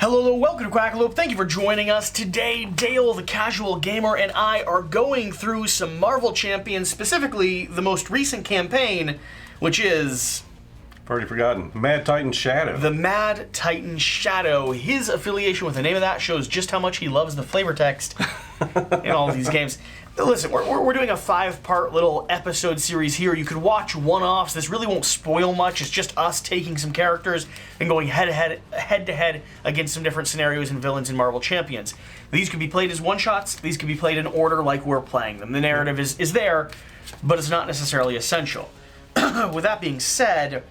Hello, welcome to Quackalope. Thank you for joining us. Today, Dale, the casual gamer, and I are going through some Marvel Champions, specifically the most recent campaign, which is... I've already forgotten. Mad Titan Shadow. The Mad Titan Shadow. His affiliation with the name of that shows just how much he loves the flavor text in all of these games. Listen, we're doing a 5-part little episode series here. You could watch one-offs. This really won't spoil much. It's just us taking some characters and going head-to-head against some different scenarios and villains in Marvel Champions. These could be played as one-shots. These could be played in order like we're playing them. The narrative is there, but it's not necessarily essential. With that being said,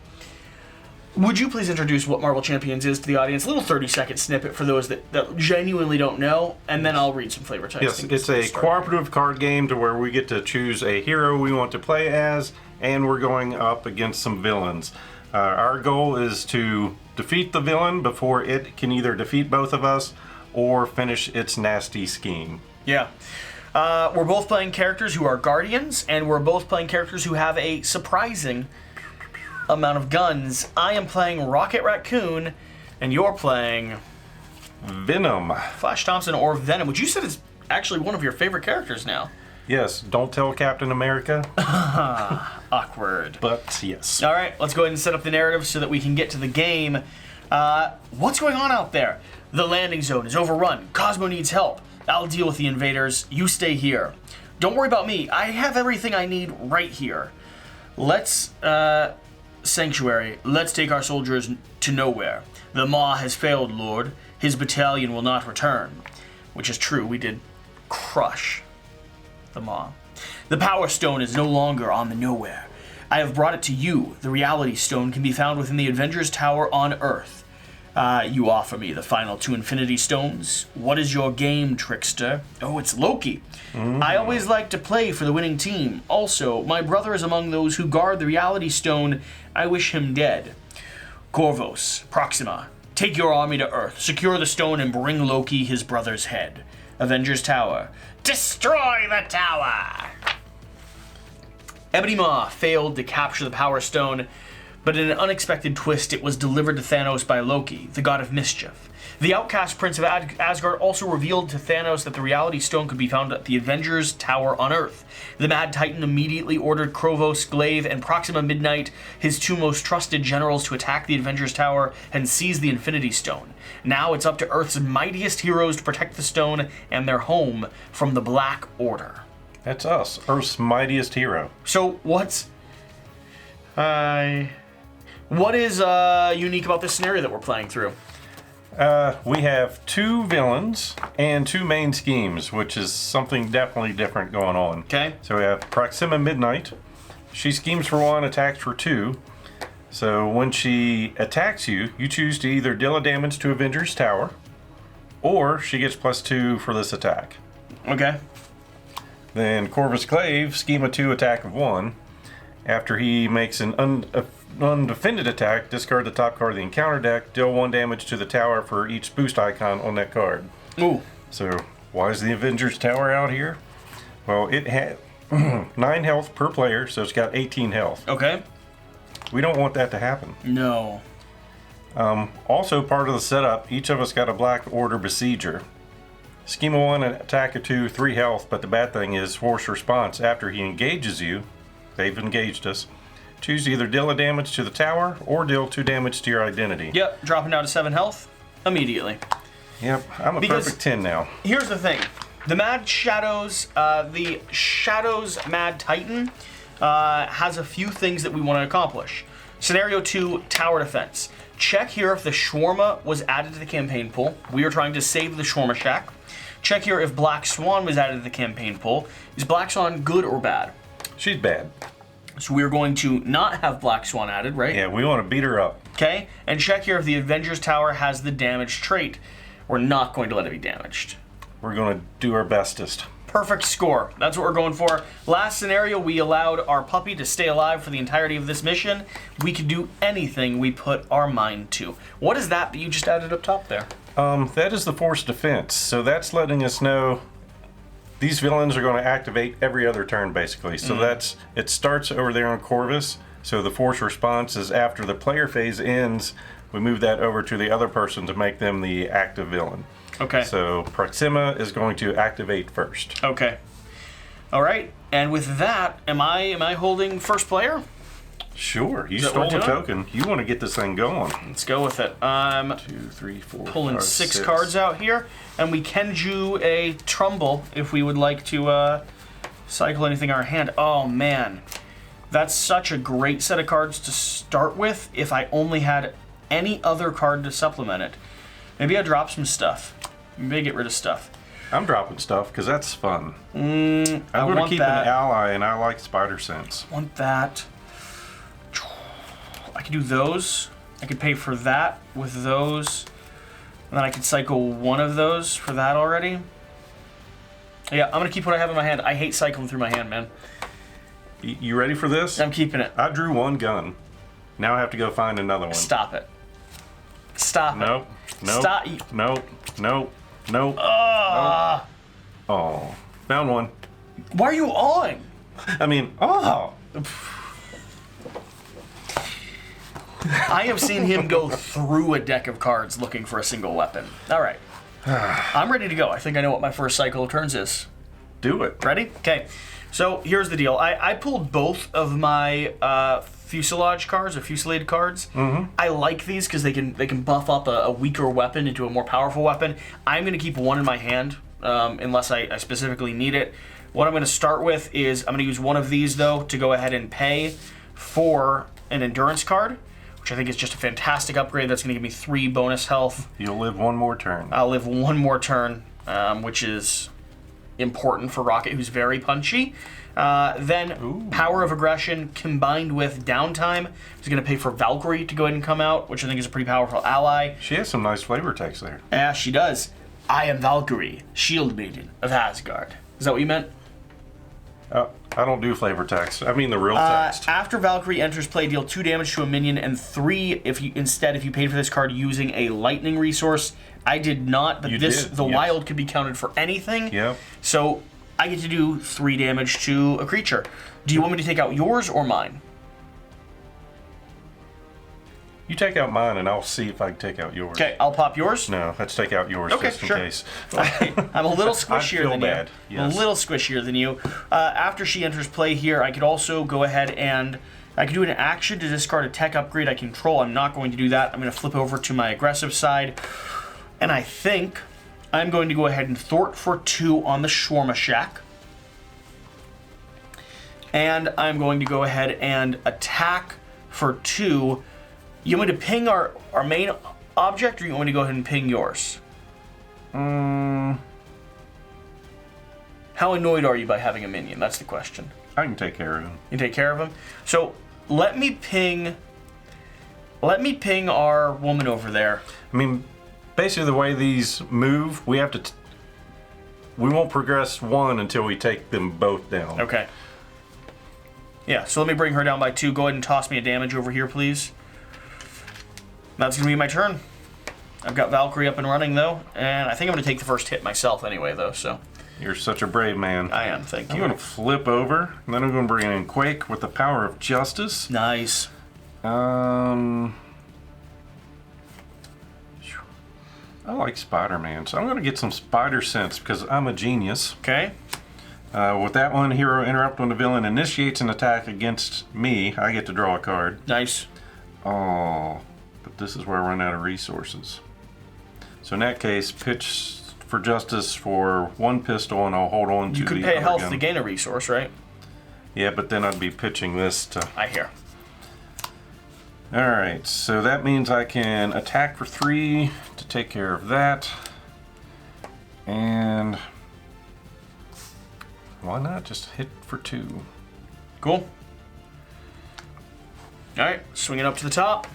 would you please introduce what Marvel Champions is to the audience? A little 30-second snippet for those that genuinely don't know, and then I'll read some flavor text. Yes, it's a cooperative card game to where we get to choose a hero we want to play as, and we're going up against some villains. Our goal is to defeat the villain before it can either defeat both of us or finish its nasty scheme. Yeah. We're both playing characters who are guardians, and we're both playing characters who have a surprising amount of guns. I am playing Rocket Raccoon, and you're playing Venom. Flash Thompson, or Venom, which you said is actually one of your favorite characters now. Yes, don't tell Captain America. Awkward. But yes. All right, let's go ahead and set up the narrative so that we can get to the game. What's going on out there? The landing zone is overrun. Cosmo needs help. I'll deal with the invaders. You stay here. Don't worry about me. I have everything I need right here. Let's, Sanctuary, let's take our soldiers to nowhere. The Maw has failed, Lord. His battalion will not return. Which is true, we did crush the Maw. The Power Stone is no longer on the Nowhere. I have brought it to you. The Reality Stone can be found within the Avengers Tower on Earth. You offer me the final 2 Infinity Stones. What is your game, trickster? Oh, it's Loki. I always like to play for the winning team. Also, my brother is among those who guard the Reality Stone. I wish him dead. Corvus, Proxima, take your army to Earth. Secure the stone and bring Loki his brother's head. Avengers Tower, destroy the tower! Ebony Maw failed to capture the Power Stone, but in an unexpected twist, it was delivered to Thanos by Loki, the god of mischief. The outcast prince of Asgard also revealed to Thanos that the Reality Stone could be found at the Avengers Tower on Earth. The Mad Titan immediately ordered Corvus, Glaive, and Proxima Midnight, his 2 most trusted generals, to attack the Avengers Tower and seize the Infinity Stone. Now it's up to Earth's mightiest heroes to protect the stone and their home from the Black Order. That's us, Earth's mightiest hero. So what is unique about this scenario that we're playing through? We have 2 villains and 2 main schemes, which is something definitely different going on. Okay. So we have Proxima Midnight. She schemes for 1, attacks for 2. So when she attacks you, you choose to either deal a damage to Avengers Tower, or she gets +2 for this attack. Okay. Then Corvus Glaive, scheme a 2, attack of 1. After he makes an undefended attack, discard the top card of the encounter deck, deal 1 damage to the tower for each boost icon on that card. Ooh. So, why is the Avengers Tower out here? Well, it had 9 health per player, so it's got 18 health. Okay. We don't want that to happen. No. Also, part of the setup, each of us got a Black Order Besieger. Scheme of 1, attack of 2, 3 health, but the bad thing is force response. After he engages you, they've engaged us. Choose to either deal a damage to the tower or deal 2 damage to your identity. Yep, dropping down to 7 health immediately. Yep, I'm a perfect 10 now. Here's the thing. The Shadows Mad Titan has a few things that we want to accomplish. Scenario 2, tower defense. Check here if the Shawarma was added to the campaign pool. We are trying to save the Shawarma Shack. Check here if Black Swan was added to the campaign pool. Is Black Swan good or bad? She's bad. So we're going to not have Black Swan added, right? Yeah, we want to beat her up. Okay, and check here if the Avengers Tower has the damage trait. We're not going to let it be damaged. We're going to do our bestest. Perfect score. That's what we're going for. Last scenario, we allowed our puppy to stay alive for the entirety of this mission. We can do anything we put our mind to. What is that you just added up top there? That is the force defense. So that's letting us know these villains are going to activate every other turn, basically. So it starts over there on Corvus. So the force response is after the player phase ends, we move that over to the other person to make them the active villain. Okay. So Proxima is going to activate first. Okay. All right. And with that, am I holding first player? Sure. You Is that stole what the we're doing? token. You want to get this thing going. Let's go with it. I'm 2, 3, 4, pulling 5, six 6. cards out here, and we can do a Trumbull if we would like to cycle anything in our hand. Oh man, that's such a great set of cards to start with. If I only had any other card to supplement it, maybe I drop some stuff. Maybe I get rid of stuff. I'm dropping stuff because that's fun. I I'm going to want keep that. an ally, and I like Spider Sense. Want that. I could do those. I could pay for that with those. And then I could cycle one of those for that already. Yeah, I'm going to keep what I have in my hand. I hate cycling through my hand, man. You ready for this? I'm keeping it. I drew one gun. Now I have to go find another one. Stop it. Stop it. Nope. Nope. Stop. Nope. Nope. Nope. Ah. Oh. Found one. Why are you on? I mean, oh. I have seen him go through a deck of cards looking for a single weapon. All right. I'm ready to go. I think I know what my first cycle of turns is. Do it. Ready? Okay. So here's the deal. I pulled both of my fuselage cards, or fusillade cards. Mm-hmm. I like these because they can buff up a weaker weapon into a more powerful weapon. I'm going to keep one in my hand unless I specifically need it. What I'm going to start with is I'm going to use one of these, though, to go ahead and pay for an endurance card, which I think is just a fantastic upgrade. That's going to give me 3 bonus health. You'll live one more turn. I'll live one more turn, which is important for Rocket, who's very punchy. Then Ooh. Power of Aggression combined with Downtime is going to pay for Valkyrie to go ahead and come out, which I think is a pretty powerful ally. She has some nice flavor text there. Yeah, she does. I am Valkyrie, Shield Maiden of Asgard. Is that what you meant? I don't do flavor text. I mean the real text. After Valkyrie enters play, deal 2 damage to a minion and 3 if you paid for this card using a lightning resource. I did not, but You the did, yes. wild could be counted for anything. Yep. So I get to do 3 damage to a creature. Do you want me to take out yours or mine? You take out mine, and I'll see if I can take out yours. Okay, I'll pop yours. No, let's take out yours Okay, just in sure. case. I'm a little squishier feel than bad, you. yes. A little squishier than you. After she enters play here, I could also go ahead and I could do an action to discard a tech upgrade I control. I'm not going to do that. I'm going to flip over to my aggressive side. And I think I'm going to go ahead and thwart for 2 on the Shawarma Shack. And I'm going to go ahead and attack for 2. You want me to ping our main object, or you want me to go ahead and ping yours? How annoyed are you by having a minion? That's the question. I can take care of him. You take care of him? So let me ping our woman over there. I mean, basically the way these move, we have to. We won't progress one until we take them both down. Okay. Yeah, so let me bring her down by 2. Go ahead and toss me a damage over here, please. That's going to be my turn. I've got Valkyrie up and running, though, and I think I'm going to take the first hit myself anyway, though, so. You're such a brave man. I am, thank you. I'm going to flip over, and then I'm going to bring in Quake with the power of justice. Nice. I like Spider-Man, so I'm going to get some Spider Sense because I'm a genius. Okay. With that one, hero interrupt when the villain initiates an attack against me. I get to draw a card. Nice. Oh, but this is where I run out of resources. So in that case, pitch for justice for 1 pistol, and I'll hold on to You could the pay other health gun. to gain a resource, right? Yeah, but then I'd be pitching this to... I hear. Alright, so that means I can attack for 3 to take care of that. And... why not just hit for 2? Cool. Alright, swinging up to the top.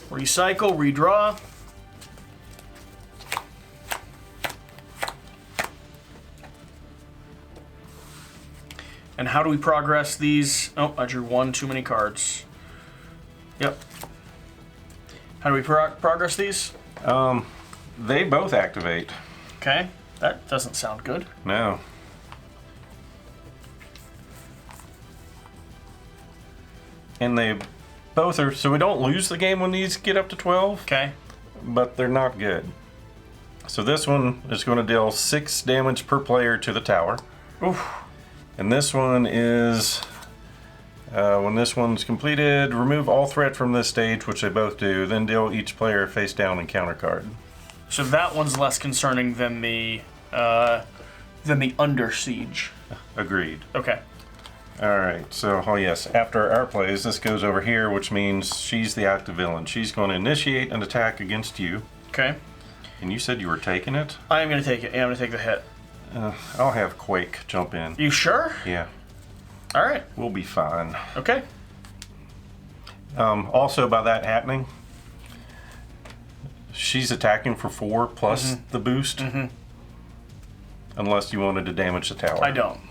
Recycle, redraw. And how do we progress these? Oh, I drew 1 too many cards. Yep. How do we progress these? They both activate. Okay, that doesn't sound good. No. And they Both are, so we don't lose the game when these get up to 12, Okay. but they're not good. So this one is going to deal 6 damage per player to the tower. Oof. And this one is, when this one's completed, remove all threat from this stage, which they both do, then deal each player a face down and counter card. So that one's less concerning than the Under Siege. Agreed. Okay. Alright, so, oh yes, after our plays, this goes over here, which means she's the active villain. She's going to initiate an attack against you. Okay. And you said you were taking it? I am going to take it. Yeah, I'm going to take the hit. I'll have Quake jump in. You sure? Yeah. All right. We'll be fine. Okay. Also, by that happening, she's attacking for 4 plus the boost. Unless you wanted to damage the tower. I don't.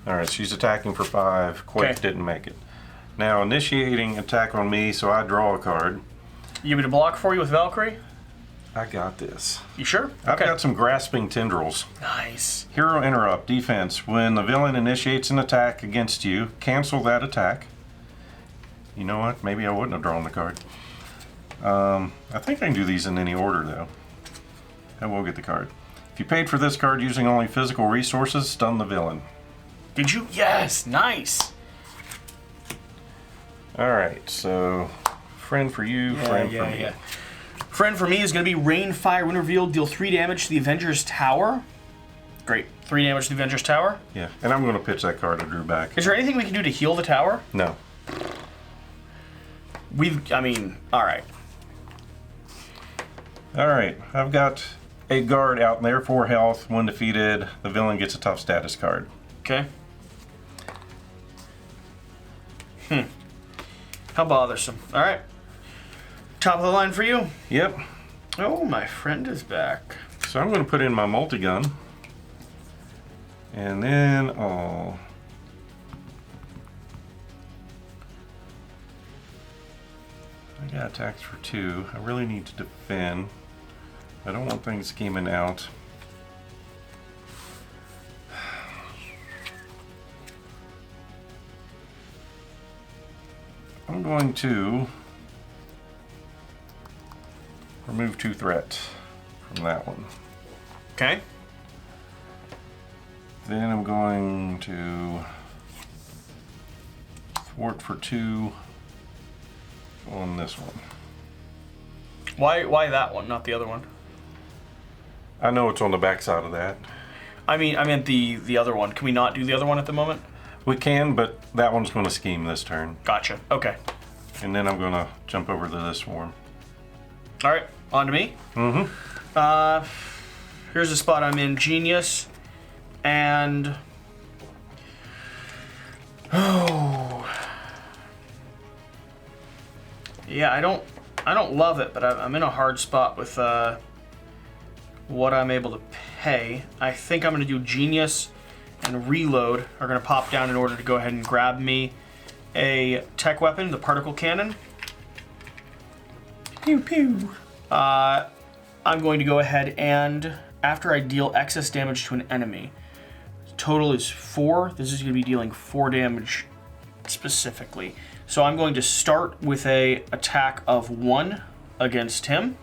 Alright, she's attacking for 5. Quake Okay. didn't make it. Now, initiating attack on me, so I draw a card. You want me to block for you with Valkyrie? I got this. You sure? I've got some grasping tendrils. Nice. Hero interrupt, defense. When the villain initiates an attack against you, cancel that attack. You know what? Maybe I wouldn't have drawn the card. I think I can do these in any order, though. I will get the card. If you paid for this card using only physical resources, stun the villain. Did you? Yes. Nice. Alright, so friend for you, friend for me. Friend for me is going to be Rain, Fire, Wind Reveal, deal 3 damage to the Avengers Tower. Great. 3 damage to the Avengers Tower. Yeah, and I'm going to pitch that card I drew back. Is there anything we can do to heal the tower? No. Alright. Alright, I've got a guard out there, 4 health. When defeated, the villain gets a tough status card. Okay. How bothersome. Alright. Top of the line for you. Yep. Oh, my friend is back. So I'm going to put in my multi-gun. And then, I got attacks for 2. I really need to defend. I don't want things scheming out. I'm going to remove 2 threat from that one. Okay. Then I'm going to thwart for 2 on this one. Why that one, not the other one? I know it's on the back side of that. I meant the other one. Can we not do the other one at the moment? We can, but that one's going to scheme this turn. Gotcha. Okay. And then I'm going to jump over to this one. All right. On to me. Here's a spot I'm in. Genius. And... Oh. Yeah, I don't love it, but I'm in a hard spot with what I'm able to pay. I think I'm going to do Genius and Reload are going to pop down in order to go ahead and grab me a tech weapon, the particle cannon. Pew pew. I'm going to go ahead and, after I deal excess damage to an enemy, total is 4. This is going to be dealing 4 damage specifically. So I'm going to start with a attack of 1 against him.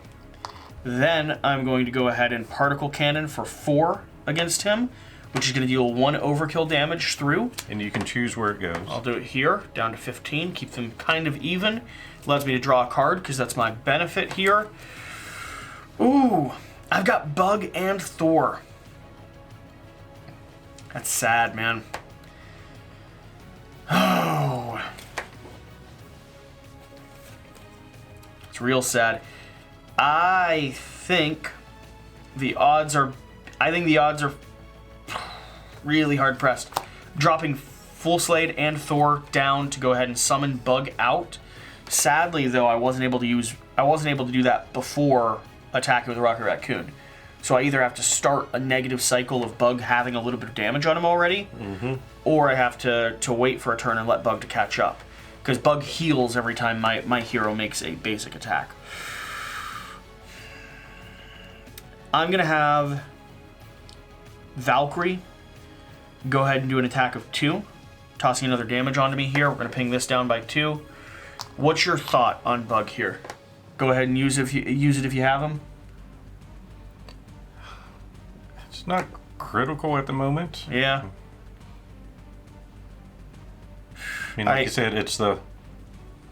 Then I'm going to go ahead and particle cannon for 4 against him, which is going to deal 1 overkill damage through. And you can choose where it goes. I'll do it here, down to 15, keep them kind of even. Allows me to draw a card, because that's my benefit here. Ooh, I've got Bug and Thor. That's sad, man. Oh. It's real sad. I think the odds are really hard pressed. Dropping Full Slade and Thor down to go ahead and summon Bug out. Sadly, though, I wasn't able to do that before attacking with Rocket Raccoon. So I either have to start a negative cycle of Bug having a little bit of damage on him already, or I have to wait for a turn and let Bug to catch up. Because Bug heals every time my hero makes a basic attack. I'm going to have Valkyrie go ahead and do an attack of 2. Tossing another damage onto me here. We're going to ping this down by 2. What's your thought on Bug here? Go ahead and use it if you have him. It's not critical at the moment. Yeah. I mean, like you said, it's the...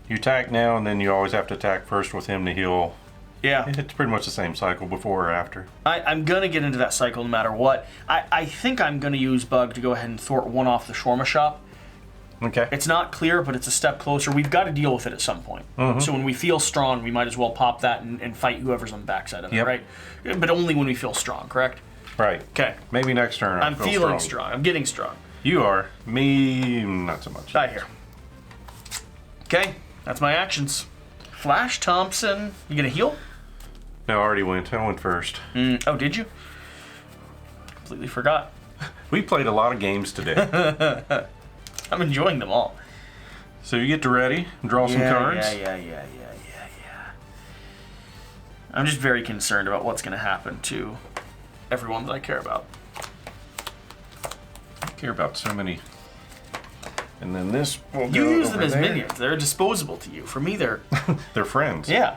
You attack now, and then you always have to attack first with him to heal. Yeah. It's pretty much the same cycle before or after. I'm going to get into that cycle no matter what. I think I'm going to use Bug to go ahead and thwart one off the shawarma shop. Okay. It's not clear, but it's a step closer. We've got to deal with it at some point. So when we feel strong, we might as well pop that and fight whoever's on the backside of it, right? But only when we feel strong, correct? Right. Okay. Maybe next turn I'm feeling strong. I'm getting strong. You are. Me, not so much. Right here. Okay. That's my actions. Flash Thompson. You going to heal? No, I already went. I went first. Oh, did you? Completely forgot. We played a lot of games today. I'm enjoying them all. So you get to ready and draw some cards? Yeah. I'm just very concerned about what's going to happen to everyone that I care about. I care about so many. And then this will go You use them over as there. minions. They're disposable to you. For me, they're... They're friends. Yeah.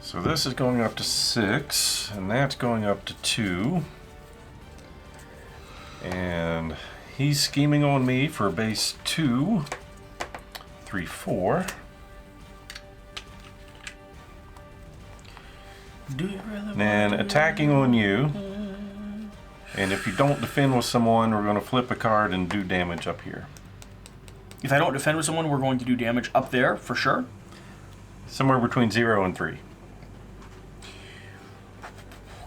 So this is going up to 6, and that's going up to 2. And he's scheming on me for a base 2, 3, 4. Do you really And attacking on you. And if you don't defend with someone, we're going to flip a card and do damage up here. If I don't defend with someone, we're going to do damage up there, for sure. Somewhere between 0 and 3.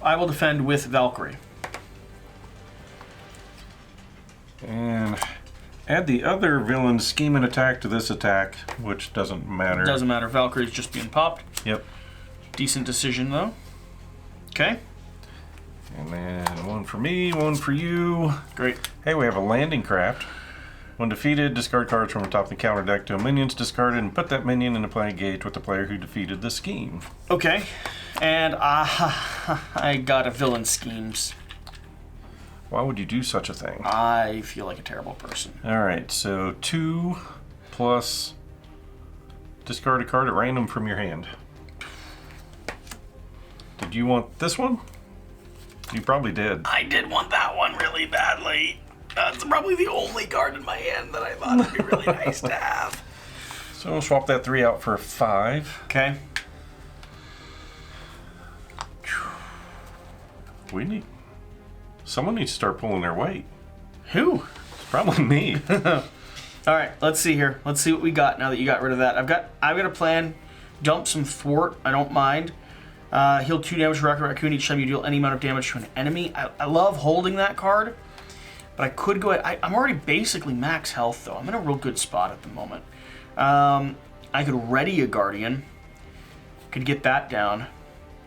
I will defend with Valkyrie. And add the other villain's scheme and attack to this attack, which doesn't matter. Doesn't matter. Valkyrie's just being popped. Yep. Decent decision, though. Okay. And then one for me, one for you. Great. Hey, we have a landing craft. When defeated, discard cards from the top of the counter deck to a minion's discarded and put that minion in the play gauge with the player who defeated the scheme. Okay. And I got a villain schemes. Why would you do such a thing? I feel like a terrible person. Alright, so 2 plus discard a card at random from your hand. Did you want this one? You probably did. I did want that one really badly. That's probably the only card in my hand that I thought would be really nice to have. So we'll swap that 3 out for a 5. Okay. Someone needs to start pulling their weight. Who? It's probably me. All right, let's see here. Let's see what we got now that you got rid of that. I've got a plan. Dump some thwart. I don't mind. Heal 2 damage to Rocket Raccoon each time you deal any amount of damage to an enemy. I love holding that card, but I could go ahead. I'm already basically max health, though. I'm in a real good spot at the moment. I could ready a Guardian. Could get that down.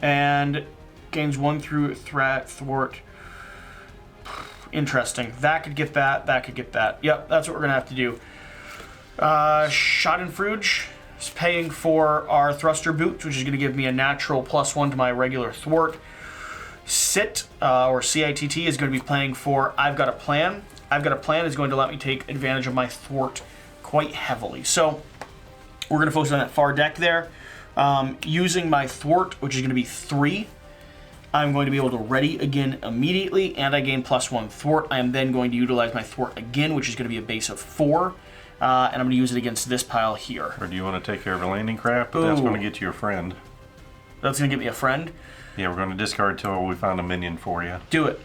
And gains 1 through thwart. Interesting. That could get that. That could get that. Yep, that's what we're going to have to do. Schadenfreude is paying for our thruster boots, which is going to give me a natural +1 to my regular thwart. Sit, or CITT, is going to be playing for I've Got a Plan. I've Got a Plan is going to let me take advantage of my thwart quite heavily. So we're going to focus on that far deck there. Using my thwart, which is going to be 3, I'm going to be able to ready again immediately, and I gain +1 thwart. I am then going to utilize my thwart again, which is going to be a base of 4, and I'm going to use it against this pile here. Or do you want to take care of a landing craft? But that's going to get you a friend. That's going to get me a friend? Yeah, we're going to discard till we find a minion for you. Do it.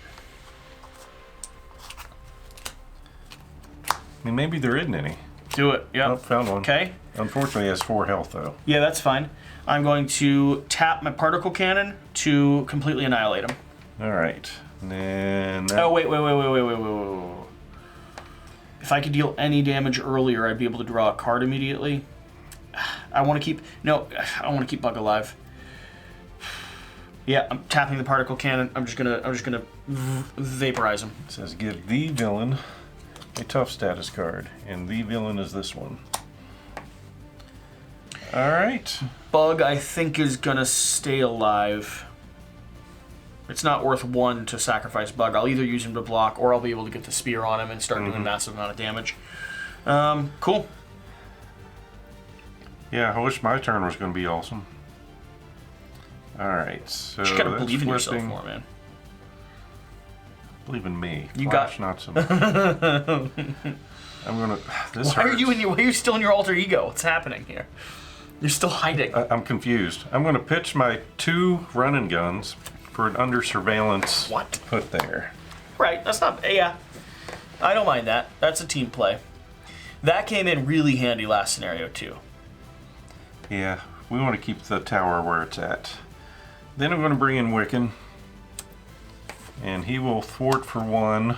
I mean, maybe there isn't any. Do it, yep. Oh, found one. Okay. Unfortunately, it has 4 health, though. Yeah, that's fine. I'm going to tap my particle cannon to completely annihilate him. All right. And then... Oh, wait. If I could deal any damage earlier, I'd be able to draw a card immediately. I want to keep... No, I want to keep Bug alive. Yeah, I'm tapping the particle cannon. I'm just gonna vaporize him. It says give the villain a tough status card, and the villain is this one. All right. Bug, I think, is gonna stay alive. It's not worth 1 to sacrifice Bug. I'll either use him to block, or I'll be able to get the spear on him and start doing a massive amount of damage. Cool. Yeah, I wish my turn was going to be awesome. Alright, so You gotta that's believe in yourself flipping. more, man. Believe in me. You Flash, got- not so much. I'm gonna. This Why are hurts. why are you still in your alter ego? What's happening here? You're still hiding. I'm confused. I'm gonna pitch my 2 running guns for an under surveillance. What? Put there. Right, that's not... Yeah. I don't mind that. That's a team play. That came in really handy last scenario, too. Yeah, we want to keep the tower where it's at. Then I'm going to bring in Wiccan. And he will thwart for 1.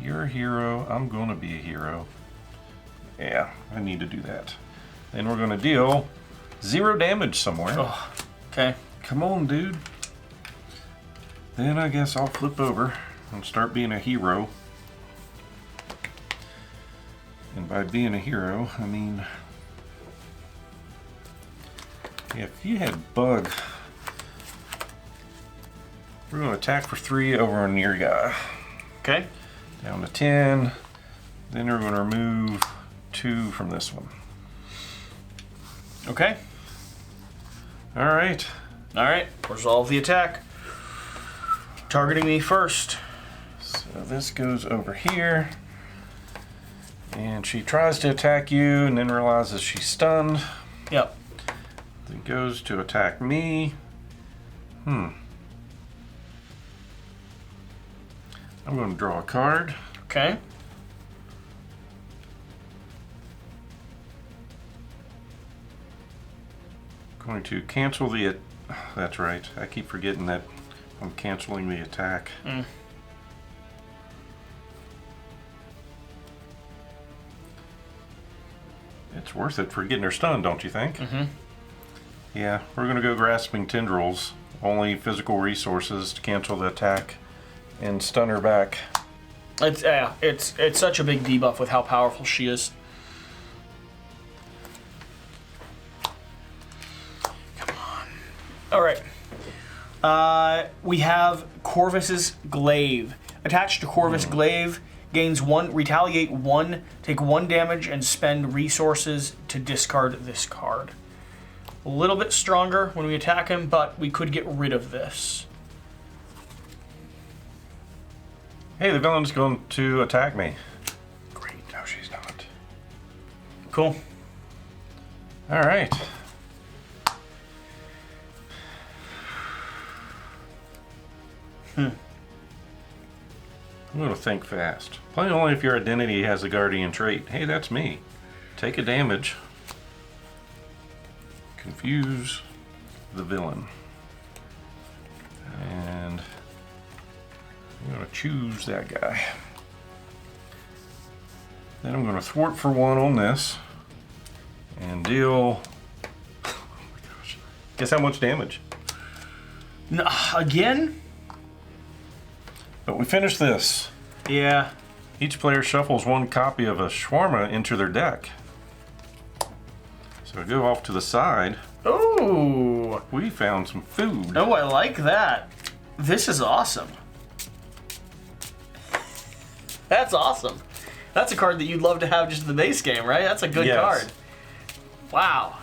You're a hero. I'm going to be a hero. Yeah, I need to do that. Then we're going to deal 0 damage somewhere. Oh, okay. Come on, dude. Then I guess I'll flip over and start being a hero. And by being a hero, I mean... if you had Bug... we're going to attack for 3 over a near guy. Okay. Down to 10. Then we're going to remove 2 from this one. Okay. Alright. Alright, resolve the attack. Targeting me first. So this goes over here. And she tries to attack you and then realizes she's stunned. Yep. Then goes to attack me. I'm going to draw a card. Okay. Going to cancel the... that's right. I keep forgetting that I'm canceling the attack. It's worth it for getting her stunned, don't you think? Mm-hmm. Yeah, we're going to go grasping tendrils. Only physical resources to cancel the attack and stun her back. It's such a big debuff with how powerful she is. Come on. All right. We have Corvus's Glaive. Attached to Corvus Glaive, gains 1, retaliate 1, take 1 damage, and spend resources to discard this card. A little bit stronger when we attack him, but we could get rid of this. Hey, the villain's going to attack me. Great. No, she's not. Cool. All right. I'm going to think fast. Play only if your identity has a guardian trait. Hey, that's me. Take a damage. Confuse the villain. And I'm going to choose that guy. Then I'm going to thwart for 1 on this. And deal... oh my gosh. Guess how much damage? No, again? But we finished this. Yeah. Each player shuffles 1 copy of a shawarma into their deck. So go off to the side. Ooh. We found some food. Oh, I like that. This is awesome. That's awesome. That's a card that you'd love to have just in the base game, right? That's a good Yes. card. Wow.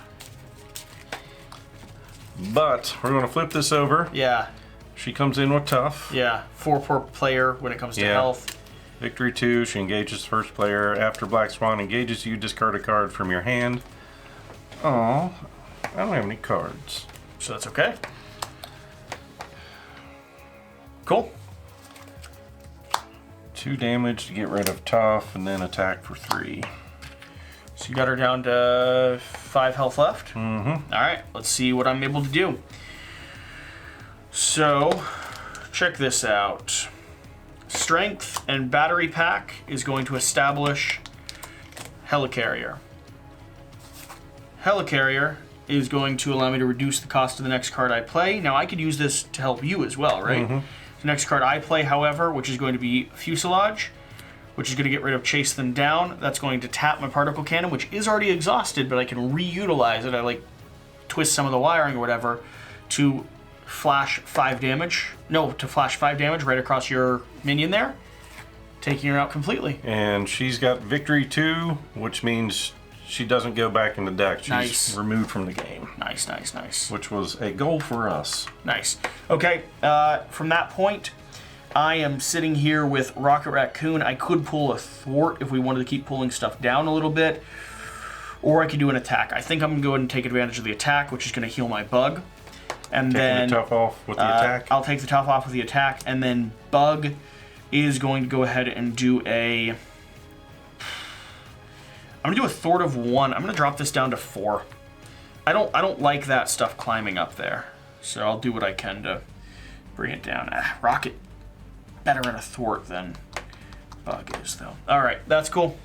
But we're going to flip this over. Yeah. She comes in with tough. Yeah. 4 per player when it comes to Yeah. health. Victory 2, she engages first player. After Black Swan engages you, discard a card from your hand. Oh, I don't have any cards. So that's okay. Cool. 2 damage to get rid of tough, and then attack for 3. So you got her down to 5 health left. Mm-hmm. All right, let's see what I'm able to do. So, check this out. Strength and battery pack is going to establish Helicarrier. Helicarrier is going to allow me to reduce the cost of the next card I play. Now, I could use this to help you as well, right? Mm-hmm. The next card I play, however, which is going to be Fuselage, which is going to get rid of Chase Them Down. That's going to tap my particle cannon, which is already exhausted, but I can reutilize it. I like twist some of the wiring or whatever to flash 5 damage. No, to flash 5 damage right across your minion there. taking her out completely. And she's got victory 2, which means she doesn't go back in the deck. She's Nice. removed from the game. Nice, nice, nice. Which was a goal for us. Nice. Okay, from that point, I am sitting here with Rocket Raccoon. I could pull a thwart if we wanted to keep pulling stuff down a little bit, or I could do an attack. I think I'm going to go ahead and take advantage of the attack, which is going to heal my bug. And then the tough off with the attack? I'll take the tough off with the attack, and then Bug is going to go ahead and do a... I'm going to do a thwart of 1. I'm going to drop this down to 4. I don't like that stuff climbing up there, so I'll do what I can to bring it down. Rocket better in a thwart than Bug is, though. All right, that's cool.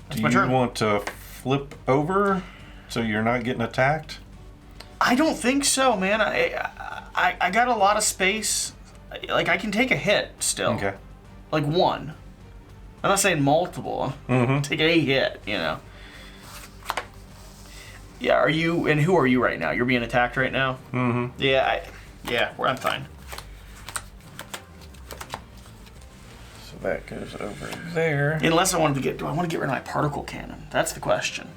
That's my turn. Do you want to flip over so you're not getting attacked? I don't think so, man. I got a lot of space. Like, I can take a hit still. Okay. Like 1. I'm not saying multiple. Take a hit, you know. Yeah, are you, and who are you right now? You're being attacked right now? Yeah, I'm fine. So that goes over there. Unless I wanted to do I want to get rid of my particle cannon? That's the question.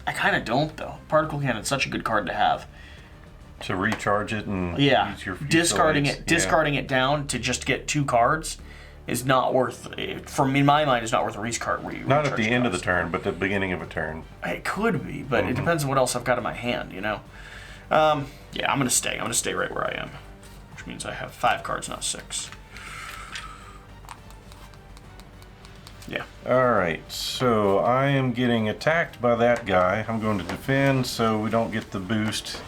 I kind of don't, though. Particle cannon's such a good card to have. To recharge it and use your discarding it down to just get 2 cards is not worth, in my mind, is not worth a recharge. Not at the end of the turn, but the beginning of a turn. It could be, but it depends on what else I've got in my hand, you know. Yeah, I'm gonna stay. I'm gonna stay right where I am, which means I have 5 cards, not 6. Yeah. All right, so I am getting attacked by that guy. I'm going to defend so we don't get the boost.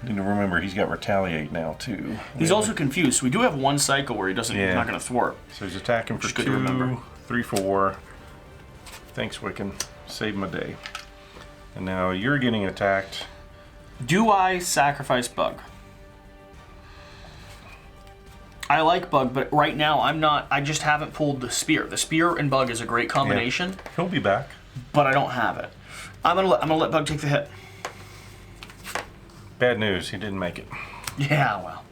Need to remember he's got retaliate now too. He's also confused. We do have 1 cycle where he doesn't. He's not going to thwart. So he's attacking for 2, 3, 4. Thanks, Wiccan. Saved my day. And now you're getting attacked. Do I sacrifice Bug? I like Bug, but right now I'm not. I just haven't pulled the Spear. The Spear and Bug is a great combination. Yeah. He'll be back. But I don't have it. I'm gonna let Bug take the hit. Bad news, he didn't make it. Yeah, well.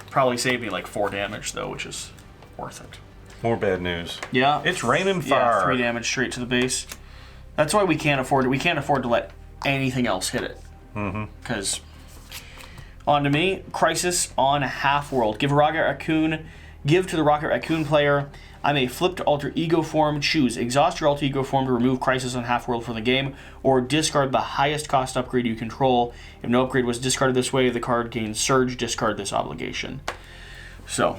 Probably saved me like 4 damage though, which is worth it. More bad news. Yeah. It's raining fire. Yeah, 3 damage straight to the base. That's why we can't afford it. We can't afford to let anything else hit it. Because on to me, Crisis on Half World. Give to the Rocket Raccoon player. I'm a flipped alter ego form. Choose exhaust your alter ego form to remove Crisis on Half World from the game, or discard the highest cost upgrade you control. If no upgrade was discarded this way, the card gains Surge. Discard this obligation. So,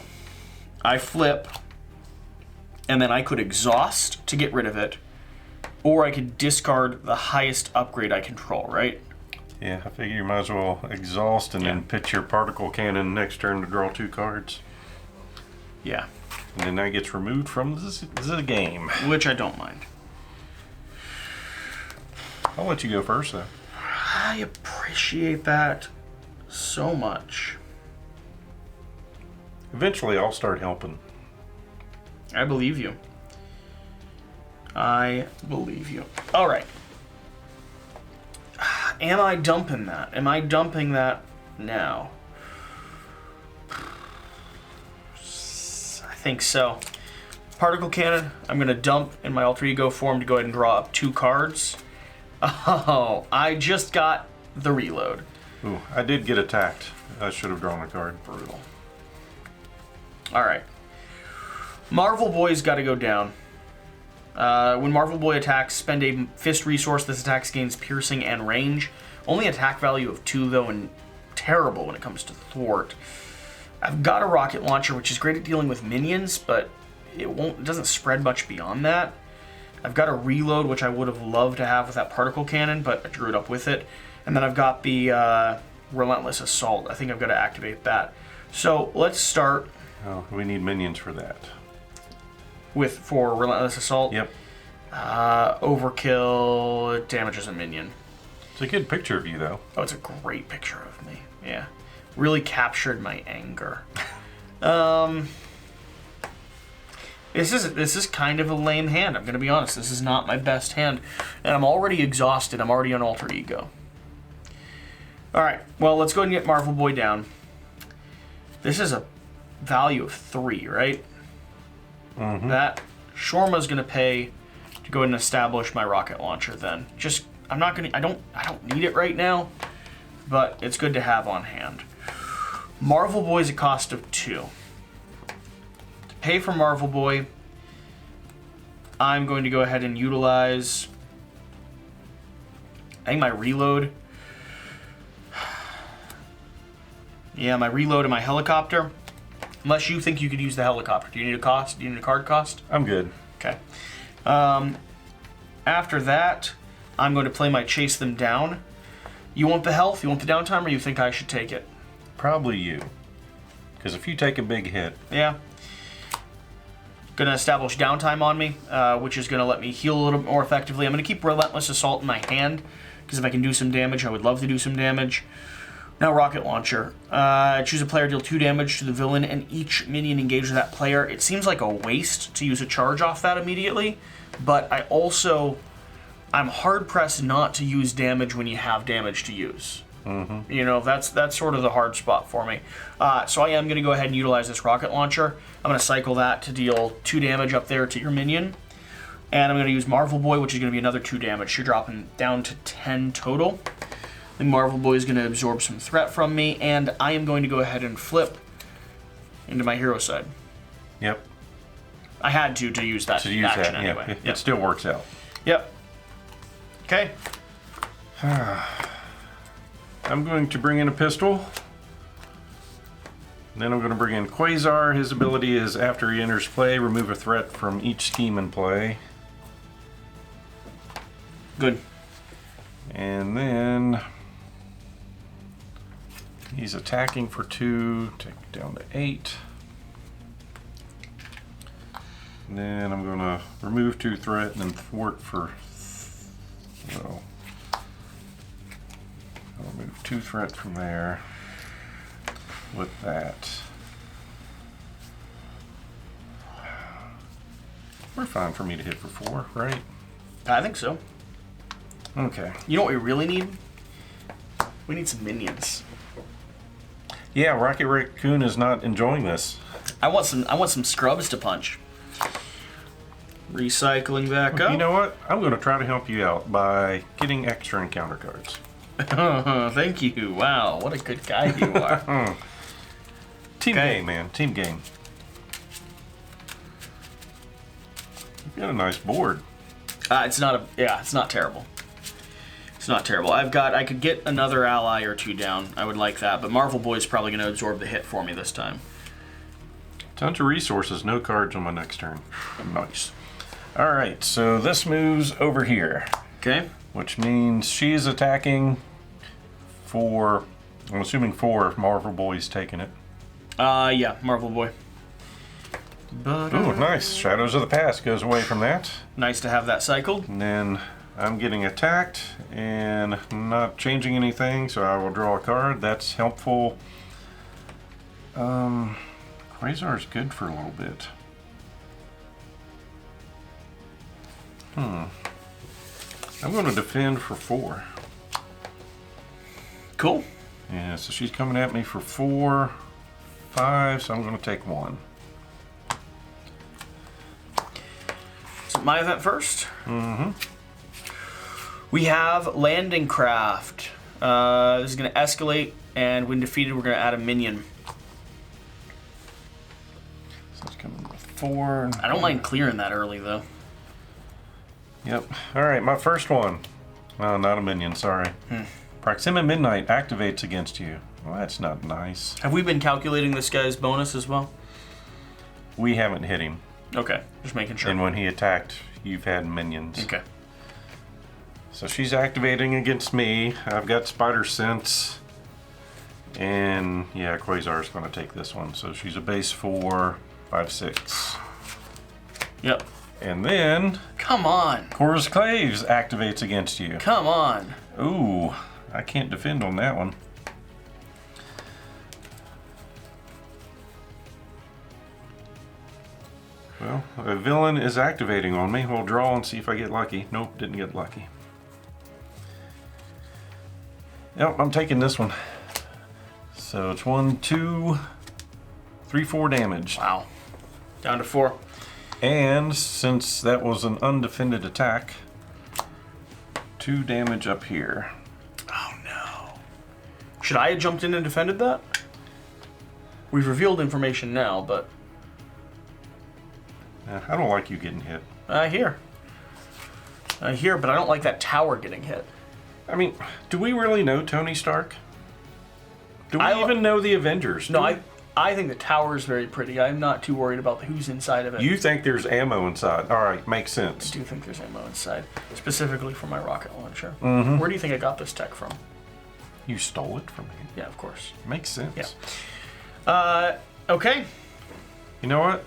I flip, and then I could exhaust to get rid of it, or I could discard the highest upgrade I control, right? Yeah, I figure you might as well exhaust and then pitch your particle cannon next turn to draw 2 cards. Yeah. And then that gets removed from the game. Which I don't mind. I'll let you go first, though. I appreciate that so much. Eventually, I'll start helping. I believe you. I believe you. All right. Am I dumping that? Am I dumping that now? I think so. Particle cannon, I'm going to dump in my alter ego form to go ahead and draw up 2 cards. Oh, I just got the reload. Ooh, I did get attacked. I should have drawn a card. Brutal. All right. Marvel Boy's got to go down. When Marvel Boy attacks, spend a fist resource. This attack gains piercing and range. Only attack value of 2, though, and terrible when it comes to thwart. I've got a rocket launcher, which is great at dealing with minions, but it doesn't spread much beyond that. I've got a reload, which I would have loved to have with that particle cannon, but I drew it up with it. And then I've got the relentless assault. I think I've got to activate that. So let's start. Oh, we need minions for that. For relentless assault. Yep. Overkill. It damages a minion. It's a good picture of you, though. Oh, it's a great picture of me. Yeah. Really captured my anger. This is kind of a lame hand, I'm going to be honest. This is not my best hand. And I'm already exhausted. I'm already on alter ego. Alright, well, let's go ahead and get Marvel Boy down. This is a value of 3, right? That Shorma's gonna pay to go ahead and establish my rocket launcher. Then, just I'm not gonna. I don't need it right now, but it's good to have on hand. Marvel Boy's a cost of 2. To pay for Marvel Boy, I'm going to go ahead and utilize, I think, my reload. Yeah, my reload and my helicopter. Unless you think you could use the helicopter. Do you need a cost? Do you need a card cost? I'm good. Okay. After that, I'm going to play my chase them down. You want the health? You want the downtime? Or you think I should take it? Probably you. Because if you take a big hit... Yeah. Gonna establish downtime on me, which is gonna let me heal a little bit more effectively. I'm gonna keep Relentless Assault in my hand, because if I can do some damage, I would love to do some damage. Now Rocket Launcher. Choose a player, deal 2 damage to the villain, and each minion engaged with that player. It seems like a waste to use a charge off that immediately, but I'm hard-pressed not to use damage when you have damage to use. You know, that's sort of the hard spot for me. So I am going to go ahead and utilize this rocket launcher. I'm going to cycle that to deal 2 damage up there to your minion. And I'm going to use Marvel Boy, which is going to be another 2 damage. You're dropping down to 10 total. And Marvel Boy is going to absorb some threat from me, and I am going to go ahead and flip into my hero side. Yep. I had to use that action anyway. Yeah. It still works out. Yep. Okay. I'm going to bring in a pistol. Then I'm going to bring in Quasar. His ability is after he enters play, remove a threat from each scheme in play. Good. And then he's attacking for 2, take it down to 8. And then I'm going to remove 2 threat and then thwart for, well, I'll remove 2 threat from there with that. We're fine for me to hit for 4, right? I think so. Okay. You know what we really need? We need some minions. Yeah, Rocket Raccoon is not enjoying this. I want some scrubs to punch. Recycling back up. You know what? I'm going to try to help you out by getting extra encounter cards. Thank you. Wow, what a good guy you are. Team game, man. Team game. You've got a nice board. It's not terrible. It's not terrible. I could get another ally or 2 down. I would like that, but Marvel Boy's probably going to absorb the hit for me this time. Tons of resources, no cards on my next turn. Nice. All right, so this moves over here. Okay. Which means she's attacking for, I'm assuming 4 if Marvel Boy's taking it. Yeah, Marvel Boy. Ooh, nice. Shadows of the Past goes away from that. Nice to have that cycled. And then I'm getting attacked and not changing anything, so I will draw a card. That's helpful. Quasar's good for a little bit. I'm going to defend for 4. Cool. Yeah, so she's coming at me for 4, 5, so I'm going to take 1. So my event first. Mm-hmm. We have Landing Craft. This is going to escalate, and when defeated, we're going to add a minion. So it's coming with 4. I don't mind clearing that early, though. Yep. All right, my first one. Oh, not a minion, sorry. Proxima Midnight activates against you. Well, that's not nice. Have we been calculating this guy's bonus as well? We haven't hit him. Okay, just making sure. And when he attacked, you've had minions. Okay. So she's activating against me. I've got Spider Sense. And yeah, Quasar's going to take this one. So she's a base 4, 5, 6. Yep. And then... Come on. Kor's Claves activates against you. Come on. Ooh, I can't defend on that one. Well, a villain is activating on me. We'll draw and see if I get lucky. Nope, didn't get lucky. Yep, I'm taking this one. So it's 1, 2, 3, 4 damage. Wow. Down to 4. And since that was an undefended attack, 2 damage up here. Oh no. Should I have jumped in and defended that? We've revealed information now, but... I don't like you getting hit. I hear, but I don't like that tower getting hit. I mean, do we really know Tony Stark? Do we even know the Avengers? No, I think the tower is very pretty. I'm not too worried about who's inside of it. You think there's ammo inside. All right, makes I sense. do think there's ammo inside, specifically for my rocket launcher. Mm-hmm. Where do you think I got this tech from? You stole it from me. Yeah, of course. Makes sense. Yeah. Okay. You know what?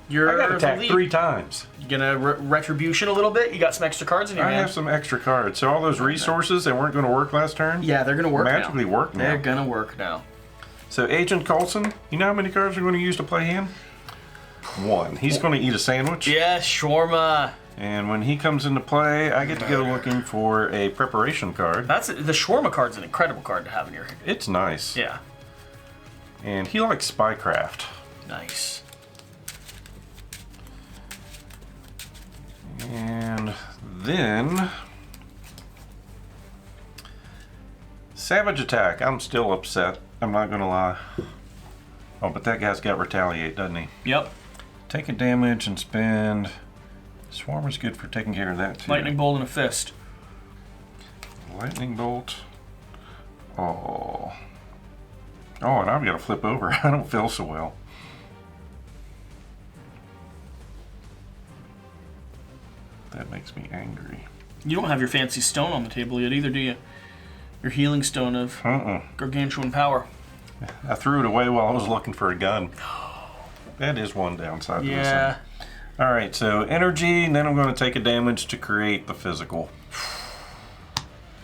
You're I got attacked 3 times. You gonna retribution a little bit? You got some extra cards in your hand? I have some extra cards. So all those resources that weren't going to work last turn? Yeah, they're gonna work magically work now. They're gonna work now. So Agent Coulson, you know how many cards we're going to use to play him? 1. He's going to eat a sandwich. Yeah, shawarma. And when he comes into play, I get to go looking for a preparation card. The shawarma card's an incredible card to have in your... It's nice. Yeah. And he likes spycraft. Nice. And then... Savage Attack. I'm still upset. I'm not going to lie. Oh, but that guy's got Retaliate, doesn't he? Yep. Take a damage and spend... Swarm is good for taking care of that, too. Lightning Bolt and a Fist. Lightning Bolt. Oh. Oh, and I've got to flip over. I don't feel so well. That makes me angry. You don't have your fancy stone on the table yet either, do you? Your healing stone of gargantuan power. I threw it away while I was looking for a gun. That is one downside to this thing. Alright, so energy, and then I'm going to take a damage to create the physical.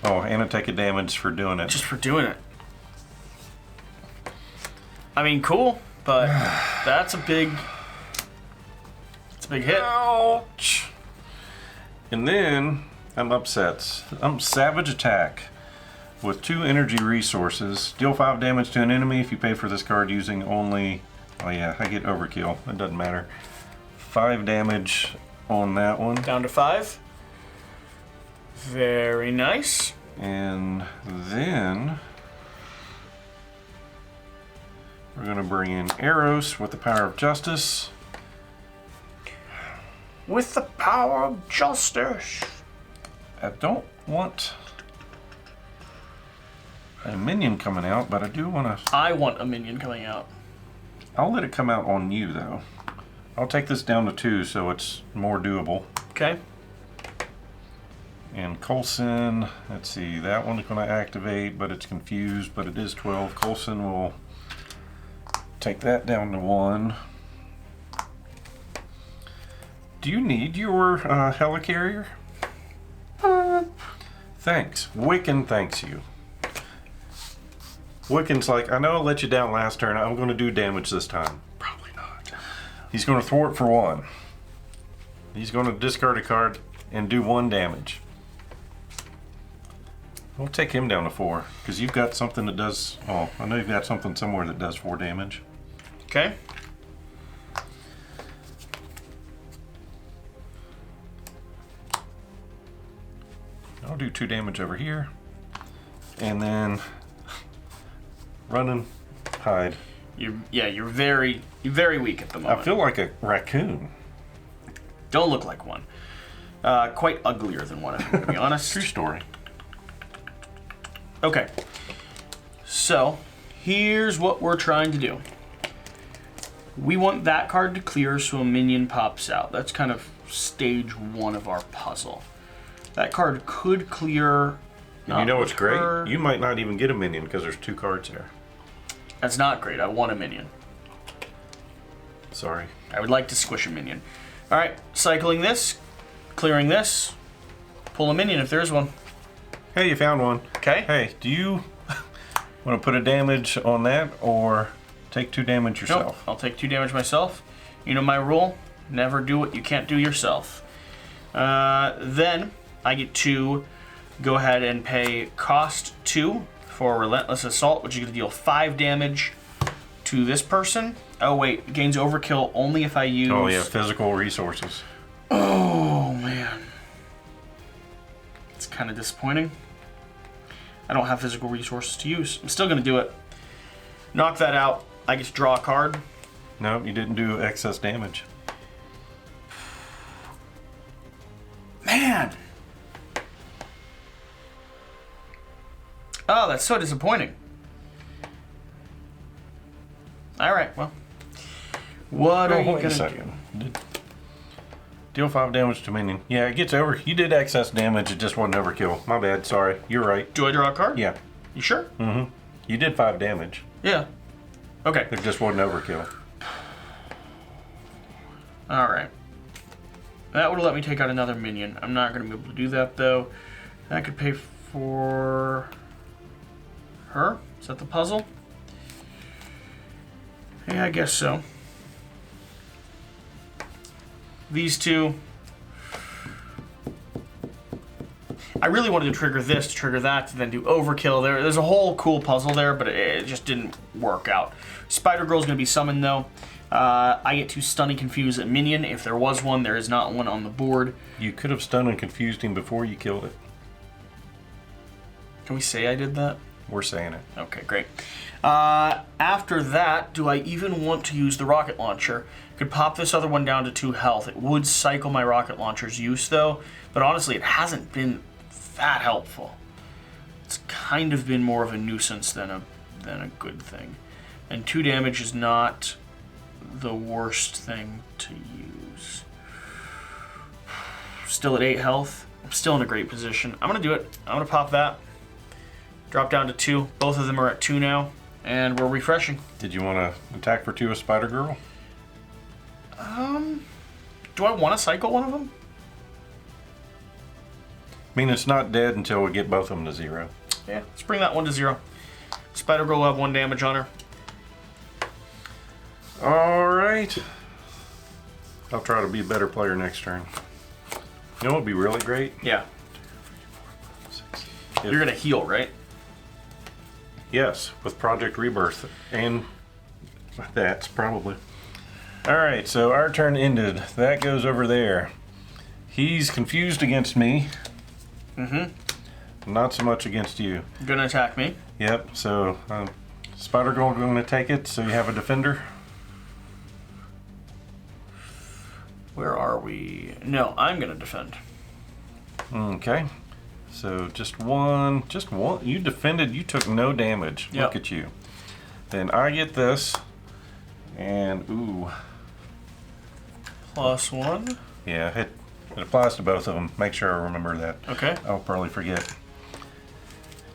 Oh, and I take a damage for doing it. Just for doing it. I mean, cool, but that's a big... It's a big hit. Ouch! And then, I'm upset. I'm Savage Attack. With 2 energy resources, deal 5 damage to an enemy if you pay for this card using only... Oh yeah, I get overkill. It doesn't matter. 5 damage on that one. Down to 5. Very nice. And then... we're going to bring in Eros with the power of justice. With the power of justice. I don't want... a minion coming out, but I do want to... I want a minion coming out. I'll let it come out on you, though. I'll take this down to 2 so it's more doable. Okay. And Coulson, let's see, that one's going to activate, but it's confused, but it is 12. Coulson will take that down to 1. Do you need your helicarrier? Thanks. Wiccan thanks you. Wiccan's like, I know I let you down last turn. I'm going to do damage this time. Probably not. He's going to thwart for 1. He's going to discard a card and do 1 damage. We'll take him down to 4, because you've got something that does... Oh, I know you've got something somewhere that does 4 damage. Okay. I'll do 2 damage over here. And then... run and hide. You're very weak at the moment. I feel like a raccoon. Don't look like one. Quite uglier than one, if I'm going to be honest. True story. Okay. So, here's what we're trying to do. We want that card to clear so a minion pops out. That's kind of stage 1 of our puzzle. That card could clear... And you know what's great? You might not even get a minion because there's 2 cards there. That's not great. I want a minion. Sorry. I would like to squish a minion. Alright, cycling this, clearing this, pull a minion if there's one. Hey, you found one. Okay. Hey, do you want to put a damage on that or take 2 damage yourself? Nope, I'll take 2 damage myself. You know my rule, never do what you can't do yourself. Then I get to go ahead and pay cost 2 for Relentless Assault, which is going to deal 5 damage to this person. Oh, wait. Gains overkill only if I use... Oh, yeah. Physical resources. Oh, man. It's kind of disappointing. I don't have physical resources to use. I'm still going to do it. Knock that out. I get to draw a card. No, you didn't do excess damage. Man! Oh, that's so disappointing. Alright, well. What are you wait a gonna second. Deal 5 damage to minion. Yeah, it gets over. You did excess damage, it just wasn't overkill. My bad, sorry. You're right. do? I draw a card? Yeah. You sure? Mm-hmm. You did 5 damage. Yeah. Okay. It just wasn't overkill. Alright. That would have let me take out another minion. I'm not going to be able to do that, though. That could pay for... her? Is that the puzzle? Yeah, I guess so. These two. I really wanted to trigger this, to trigger that, to then do overkill. There's a whole cool puzzle there, but it just didn't work out. Spider-Girl's going to be summoned, though. I get to stun and confuse a minion. If there was one, there is not one on the board. You could have stunned and confused him before you killed it. Can we say I did that? We're saying it. Okay, great. After that, do I even want to use the rocket launcher? Could pop this other one down to 2 health. It would cycle my rocket launcher's use, though. But honestly, it hasn't been that helpful. It's kind of been more of a nuisance than a good thing. And 2 damage is not the worst thing to use. Still at 8 health. I'm still in a great position. I'm going to do it. I'm going to pop that. Drop down to 2. Both of them are at 2 now. And we're refreshing. Did you want to attack for 2 with Spider-Girl? Do I want to cycle one of them? I mean, it's not dead until we get both of them to 0. Yeah, let's bring that one to 0. Spider-Girl will have 1 damage on her. Alright. I'll try to be a better player next turn. You know what would be really great? Yeah. You're going to heal, right? Yes, with Project Rebirth. And that's probably. Alright, so our turn ended. That goes over there. He's confused against me. Not so much against you. Gonna attack me. Yep, so Spider-Girl going to take it, so you have a defender. Where are we? No, I'm gonna defend. Okay. So just one. You defended, you took no damage. Yep. Look at you. Then I get this, and ooh. +1. Yeah, it applies to both of them. Make sure I remember that. Okay. I'll probably forget.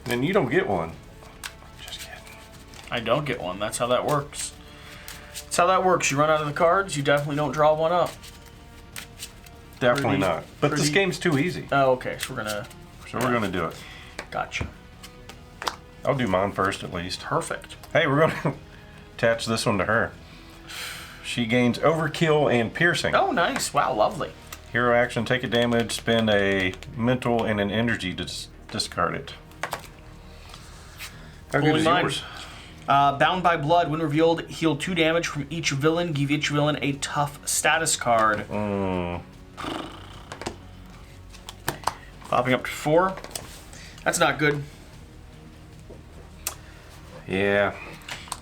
Then you don't get one. Just kidding. I don't get one. That's how that works. That's how that works. You run out of the cards, you definitely don't draw one up. Definitely not. But this game's too easy. Oh, okay. So we're gonna do it. Gotcha. I'll do mine first at least. Perfect. Hey, we're gonna attach this one to her. She gains overkill and piercing. Oh, nice. Wow, lovely. Hero action, take a damage, spend a mental and an energy to discard it. How good is yours? Bound by Blood, when revealed, heal 2 damage from each villain. Give each villain a tough status card. Popping up to 4. That's not good. Yeah.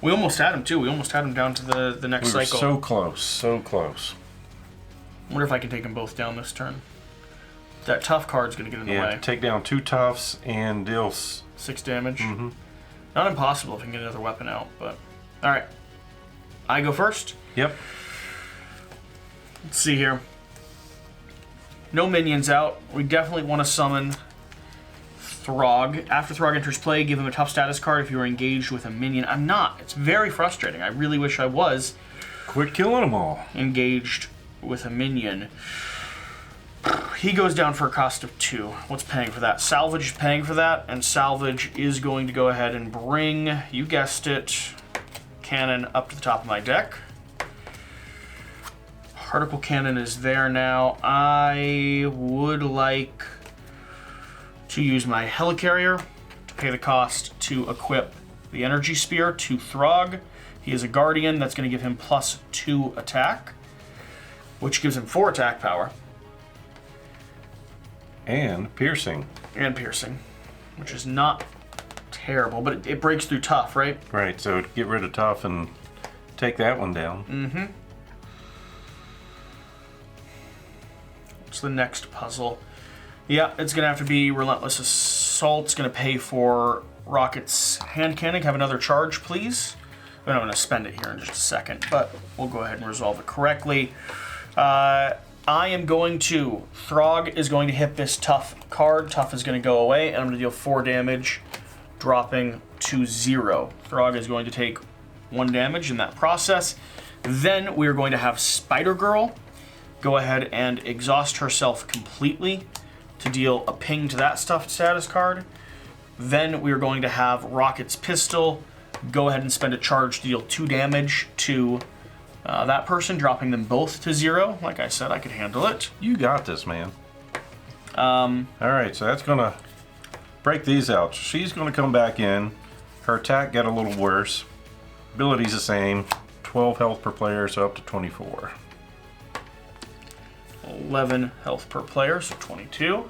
We almost had him, too. We almost had him down to the next cycle. So close, so close. I wonder if I can take them both down this turn. That tough card's going to get in the way. Take down 2 toughs and deal 6 damage. Not impossible if I can get another weapon out, but... Alright. I go first? Yep. Let's see here. No minions out. We definitely want to summon Throg. After Throg enters play, give him a tough status card if you are engaged with a minion. I'm not. It's very frustrating. I really wish I was. Quit killing them all. Engaged with a minion. He goes down for a cost of 2. What's paying for that? Salvage is paying for that, and Salvage is going to go ahead and bring, you guessed it, Cannon up to the top of my deck. Particle Cannon is there now. I would like to use my Helicarrier to pay the cost to equip the Energy Spear to Throg. He is a guardian. That's going to give him +2 attack, which gives him 4 attack power. And piercing. And piercing, which is not terrible, but it breaks through tough, right? Right, so get rid of tough and take that one down. Mm-hmm. What's the next puzzle? Yeah, it's going to have to be Relentless Assault. It's going to pay for Rocket's hand cannon. Have another charge, please. I'm going to spend it here in just a second, but we'll go ahead and resolve it correctly. I am going to... Throg is going to hit this tough card. Tough is going to go away, and I'm going to deal 4 damage, dropping to 0. Throg is going to take 1 damage in that process. Then we are going to have Spider-Girl go ahead and exhaust herself completely to deal a ping to that stuffed status card. Then we are going to have Rocket's Pistol go ahead and spend a charge to deal 2 damage to that person, dropping them both to 0. Like I said, I could handle it. You got this, man. Alright, so that's going to break these out. She's going to come back in. Her attack got a little worse. Ability's the same. 12 health per player, so up to 24. 11 health per player, so 22.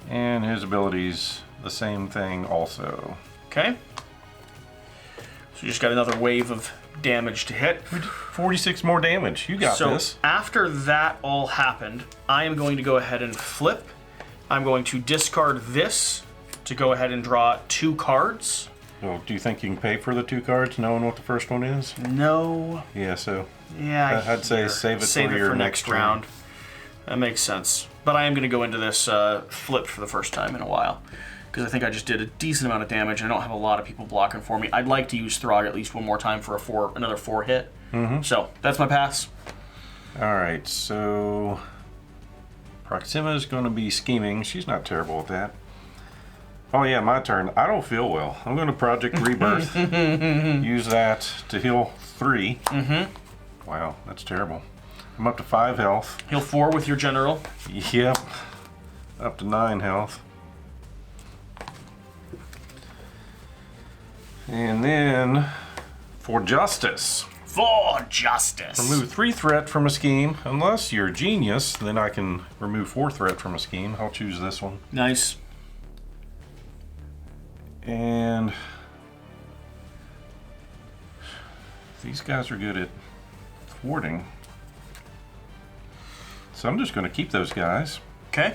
And his ability's the same thing also. Okay. So you just got another wave of damage to hit. 46 more damage. You got this. So after that all happened, I am going to go ahead and flip. I'm going to discard this to go ahead and draw 2 cards. Well, do you think you can pay for the 2 cards knowing what the first one is? No. Yeah, so... Yeah, I'd say save it for your next round. That makes sense. But I am going to go into this flipped for the first time in a while, because I think I just did a decent amount of damage, and I don't have a lot of people blocking for me. I'd like to use Throg at least one more time for another 4 hit. So that's my pass. All right, so Proxima is going to be scheming. She's not terrible at that. Oh yeah, my turn. I don't feel well. I'm going to Project Rebirth. Use that to heal 3. Wow, that's terrible. I'm up to 5 health. Heal 4 with your general. Yep. Up to 9 health. And then, for justice. For justice. Remove 3 threat from a scheme. Unless you're a genius, then I can remove 4 threat from a scheme. I'll choose this one. Nice. And these guys are good at thwarting. So I'm just going to keep those guys. Okay.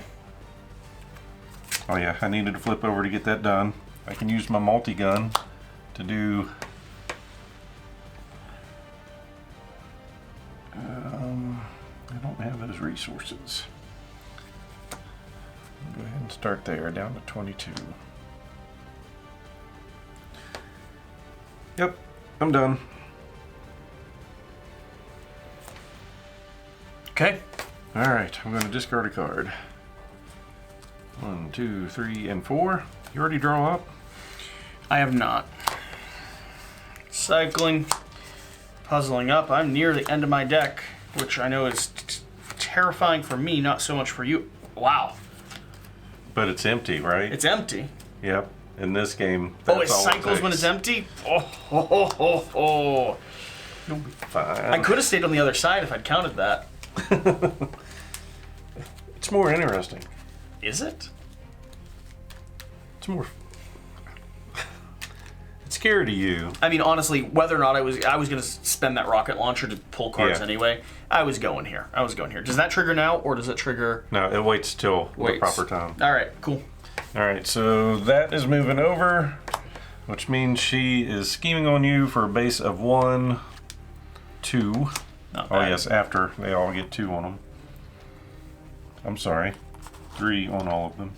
Oh yeah, I needed to flip over to get that done. I can use my multi-gun to do... I don't have those resources. I'll go ahead and start there, down to 22. Yep, I'm done. Okay. Alright, I'm going to discard a card. 1, 2, 3, and 4. You already draw up? I have not. Cycling. Puzzling up. I'm near the end of my deck, which I know is terrifying for me, not so much for you. Wow. But it's empty, right? It's empty. Yep. In this game, Oh, it cycles when it's empty? Oh, ho, ho, ho, ho. You'll be fine. I could have stayed on the other side if I'd counted that. It's more interesting. Is it? It's more... It's scary to you. I mean, honestly, whether or not I was going to spend that rocket launcher to pull cards anyway, I was going here. Does that trigger now, or does it trigger... No, it waits till the proper time. All right, cool. All right, so that is moving over, which means she is scheming on you for a base of 1, 2. Not Oh bad. yes, after they all get 2 on them. I'm sorry, 3 on all of them.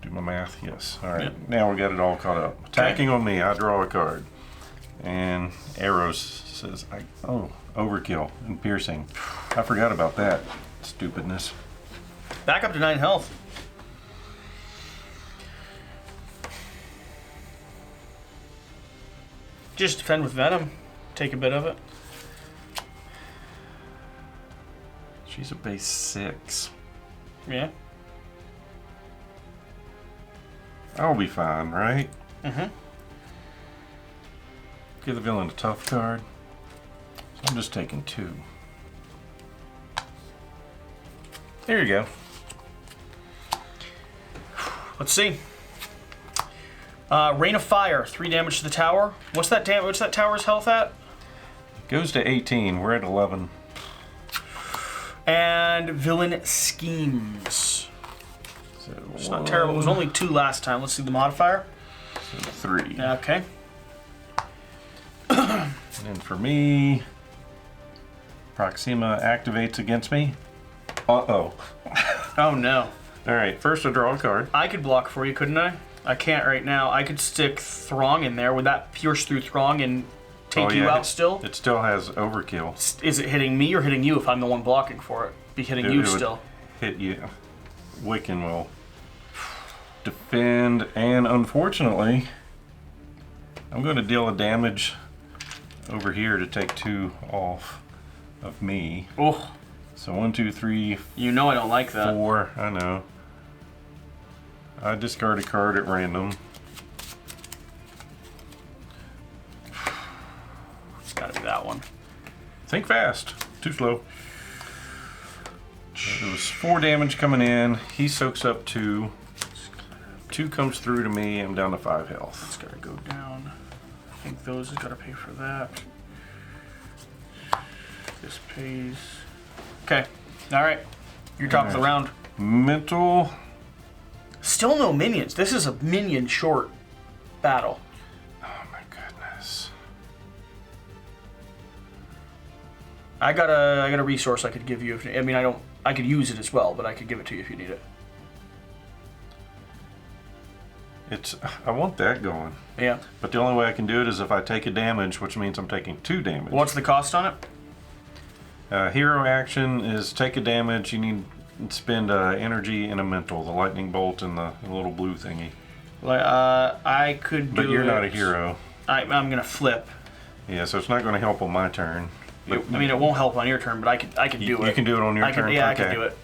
Do my math? Yes. All right, Yep. now we got it all caught up. Attacking on me, I draw a card. And arrows says, overkill and piercing. I forgot about that stupidness. Back up to 9 health. Just defend with Venom. Take a bit of it. She's a base 6. Yeah. I'll be fine, right? Mm-hmm. Give the villain a tough card. So I'm just taking 2. There you go. Let's see. Rain of Fire, 3 damage to the tower. What's that tower's health at? Goes to 18. We're at 11. And Villain Schemes. So It's not terrible. It was only 2 last time. Let's see the modifier. So 3. Okay. And for me, Proxima activates against me. Uh-oh. Oh no. Alright, first I draw a card. I could block for you, couldn't I? I can't right now. I could stick Throng in there. Would that pierce through Throng and take you out still? It still has overkill. Is it hitting me or hitting you if I'm the one blocking for it? Be hitting you It would still. hit you. Wiccan will defend, and unfortunately, I'm going to deal a damage over here to take 2 off of me. Oh, So 1, 2, 3, you know I don't like that. 4. I know. I discard a card at random. It's got to be that one. Think fast. Too slow. It was 4 damage coming in. He soaks up 2. 2 comes through to me. I'm down to 5 health. It's got to go down. I think those has got to pay for that. This pays. Okay. All right. You're top of the round. Mental. Still no minions. This is a minion short battle. Oh my goodness. I got a resource I could give you. I mean, I could use it as well, but I could give it to you if you need it. I want that going. Yeah. But the only way I can do it is if I take a damage, which means I'm taking 2 damage. What's the cost on it? Hero action is take a damage. You need to spend energy and a mental, the lightning bolt and the little blue thingy. I could do it. But you're not a hero. I'm going to flip. Yeah, so it's not going to help on my turn. But I mean, it won't help on your turn, but I could do it. You can do it on your turn? Yeah, Okay. I can do it.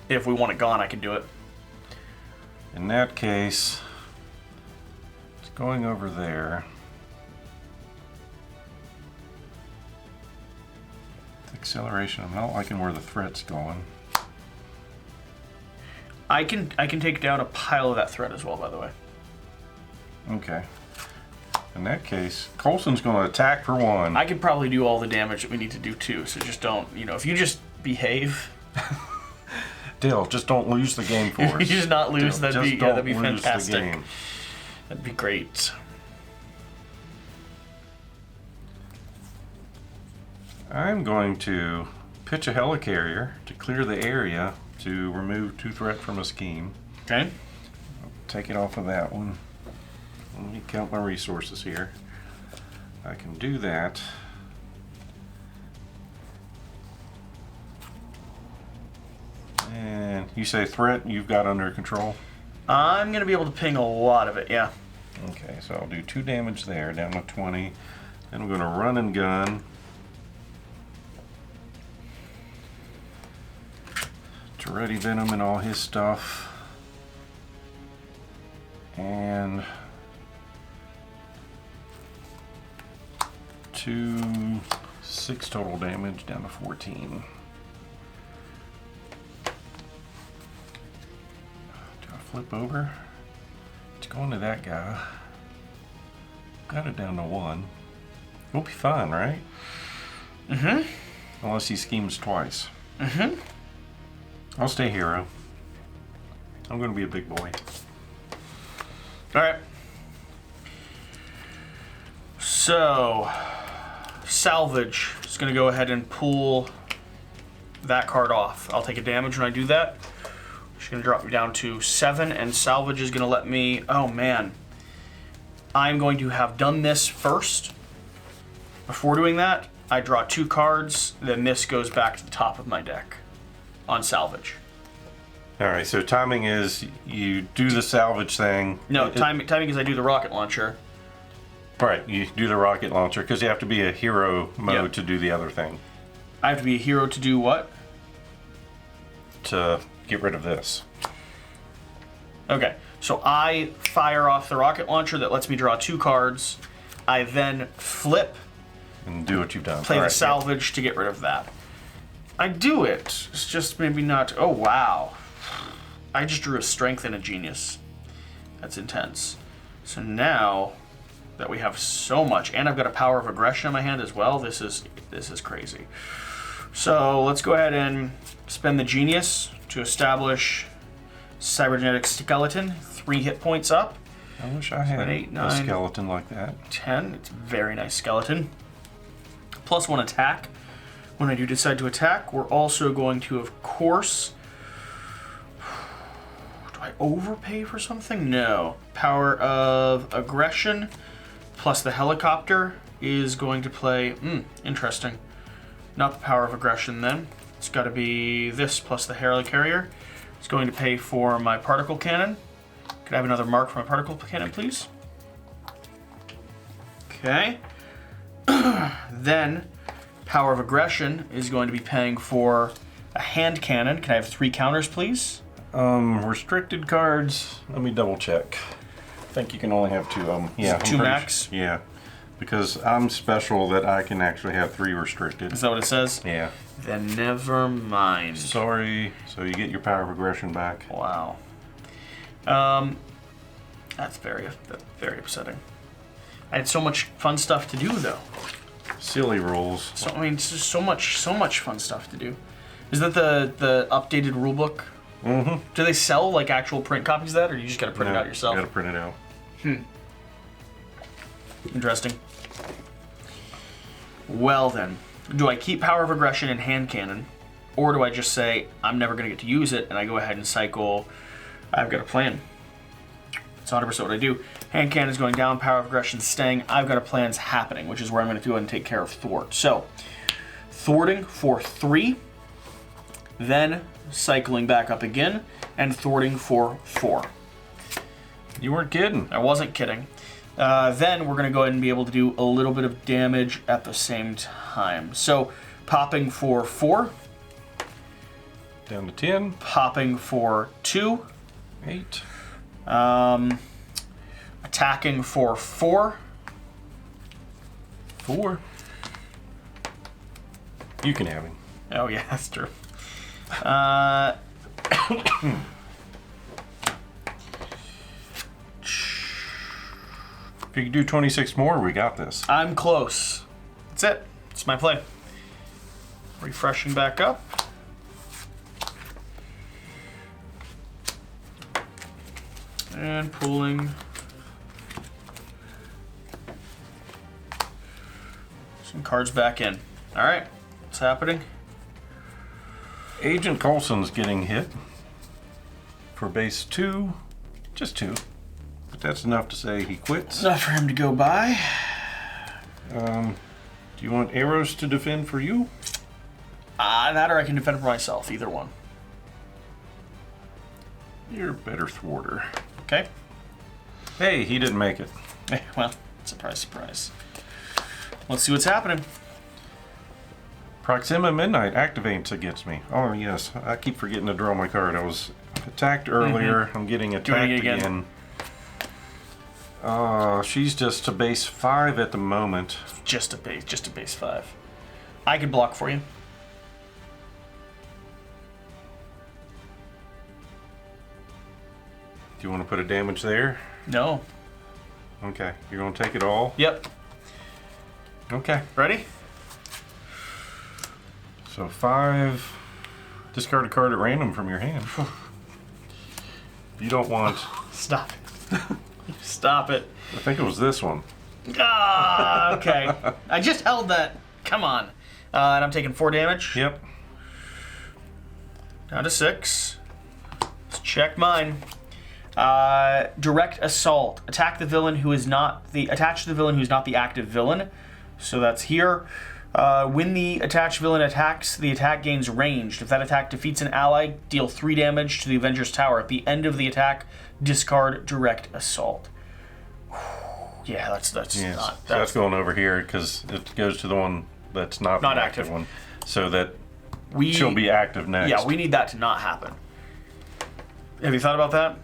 If we want it gone, I can do it. In that case, it's going over there. Acceleration. I'm not liking where the threat's going. I can take down a pile of that threat as well, by the way. Okay. In that case, Coulson's going to attack for 1. I could probably do all the damage that we need to do too, so just don't, if you just behave. Dill, just don't lose the game for us. If you just not lose, Dill, that'd be lose fantastic. the game. That'd be great. I'm going to pitch a helicarrier to clear the area to remove 2 threat from a scheme. Okay. Take it off of that one. Let me count my resources here. I can do that. And you say threat you've got under control? I'm going to be able to ping a lot of it, yeah. Okay, so I'll do 2 damage there, down to 20. Then I'm going to run and gun. To ready Venom and all his stuff. And 6 total damage, down to 14. Do I flip over? It's going to that guy. Got it down to 1. We'll be fine, right? Mm-hmm. Unless he schemes twice. Mm-hmm. I'll stay hero. I'm going to be a big boy. Alright. So, Salvage is going to go ahead and pull that card off. I'll take a damage when I do that. She's going to drop me down to 7, and Salvage is going to let me... Oh, man. I'm going to have done this first. Before doing that, I draw 2 cards, then this goes back to the top of my deck on Salvage. Alright, so timing is you do the salvage thing. No, timing is I do the rocket launcher. Right, you do the rocket launcher because you have to be a hero mode Yep. to do the other thing. I have to be a hero to do what? To get rid of this. Okay, So I fire off the rocket launcher that lets me draw 2 cards. I then flip, And do what you've done. play All the right, salvage to get rid of that. I do it. It's just maybe not. Oh, wow. I just drew a strength and a genius. That's intense. So now that we have so much, and I've got a power of aggression in my hand as well, this is crazy. So let's go ahead and spend the genius to establish cybernetic skeleton. 3 hit points up. I wish I had 8, a 9, skeleton like that. 10. It's a very nice skeleton. +1 attack. When I do decide to attack, we're also going to, of course... Do I overpay for something? No. Power of aggression plus the helicopter is going to play... interesting. Not the power of aggression then. It's got to be this plus the helicarrier. It's going to pay for my particle cannon. Could I have another mark for my particle cannon, please? Okay. Then, power of aggression is going to be paying for a hand cannon. Can I have 3 counters, please? Restricted cards. Let me double check. I think you can only have 2. Yeah, 2 max? Yeah, because I'm special that I can actually have 3 restricted. Is that what it says? Yeah. Then never mind. Sorry. So you get your power of aggression back. Wow. That's very upsetting. I had so much fun stuff to do, though. Silly rules. So I mean, it's just so much fun stuff to do. Is that the updated rule book? Mm-hmm. Do they sell like actual print copies of that, or you just gotta print it out yourself? You gotta print it out. Interesting. Well then, do I keep power of aggression and hand cannon, or do I just say I'm never gonna get to use it and I go ahead and cycle? I've got a plan. It's 100% what I do. Hand cannon is going down, power of aggression staying. I've got a plan's happening, which is where I'm going to go ahead and take care of thwart. So, thwarting for 3, then cycling back up again, and thwarting for 4. You weren't kidding. I wasn't kidding. Then we're going to go ahead and be able to do a little bit of damage at the same time. So, popping for 4. Down to 10. Popping for 2. 8. Attacking for 4. 4. You can have him. Oh yeah, that's true. If you could do 26 more, we got this. I'm close. That's it. It's my play. Refreshing back up. And pulling some cards back in. All right, what's happening? Agent Coulson's getting hit for base 2. Just 2. But that's enough to say he quits. Enough for him to go by. Do you want arrows to defend for you? That or I can defend for myself. Either one. You're a better thwarter. Okay. Hey, he didn't make it. Well, surprise, surprise. Let's see what's happening. Proxima Midnight activates against me. Oh, yes. I keep forgetting to draw my card. I was attacked earlier. I'm getting attacked it again. She's just to base 5 at the moment. Just a base 5. I could block for you. Do you want to put a damage there? No. Okay. You're going to take it all? Yep. Okay. Ready? So 5. Discard a card at random from your hand. You don't want... Stop it. Stop it. I think it was this one. Okay. I just held that. Come on. And I'm taking 4 damage. Yep. Down to 6. Let's check mine. Direct assault. Attack the villain who is not the attached to the villain who is not the active villain. So that's here. When the attached villain attacks, the attack gains ranged. If that attack defeats an ally, deal 3 damage to the Avenger's Tower. At the end of the attack, discard direct assault. Yeah, that's Yes. not. So that's going over here because it goes to the one that's not the active one. So that she'll be active next. Yeah, we need that to not happen. Have you thought about that?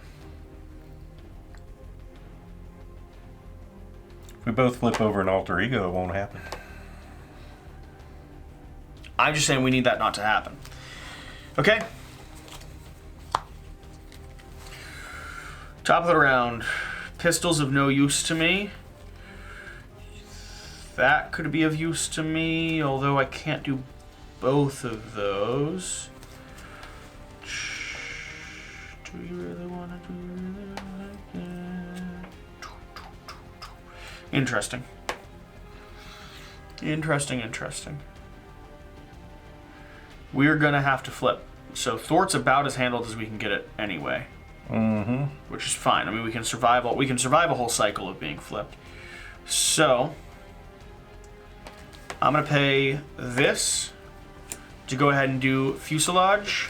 If we both flip over an alter ego, it won't happen. I'm just saying we need that not to happen. Okay. Top of the round. Pistol's of no use to me. That could be of use to me, although I can't do both of those. Do you really want to do that? Interesting. Interesting. We're gonna have to flip. So Thort's about as handled as we can get it anyway. Mm-hmm. Which is fine. I mean, we can survive a whole cycle of being flipped. So I'm gonna pay this to go ahead and do fuselage,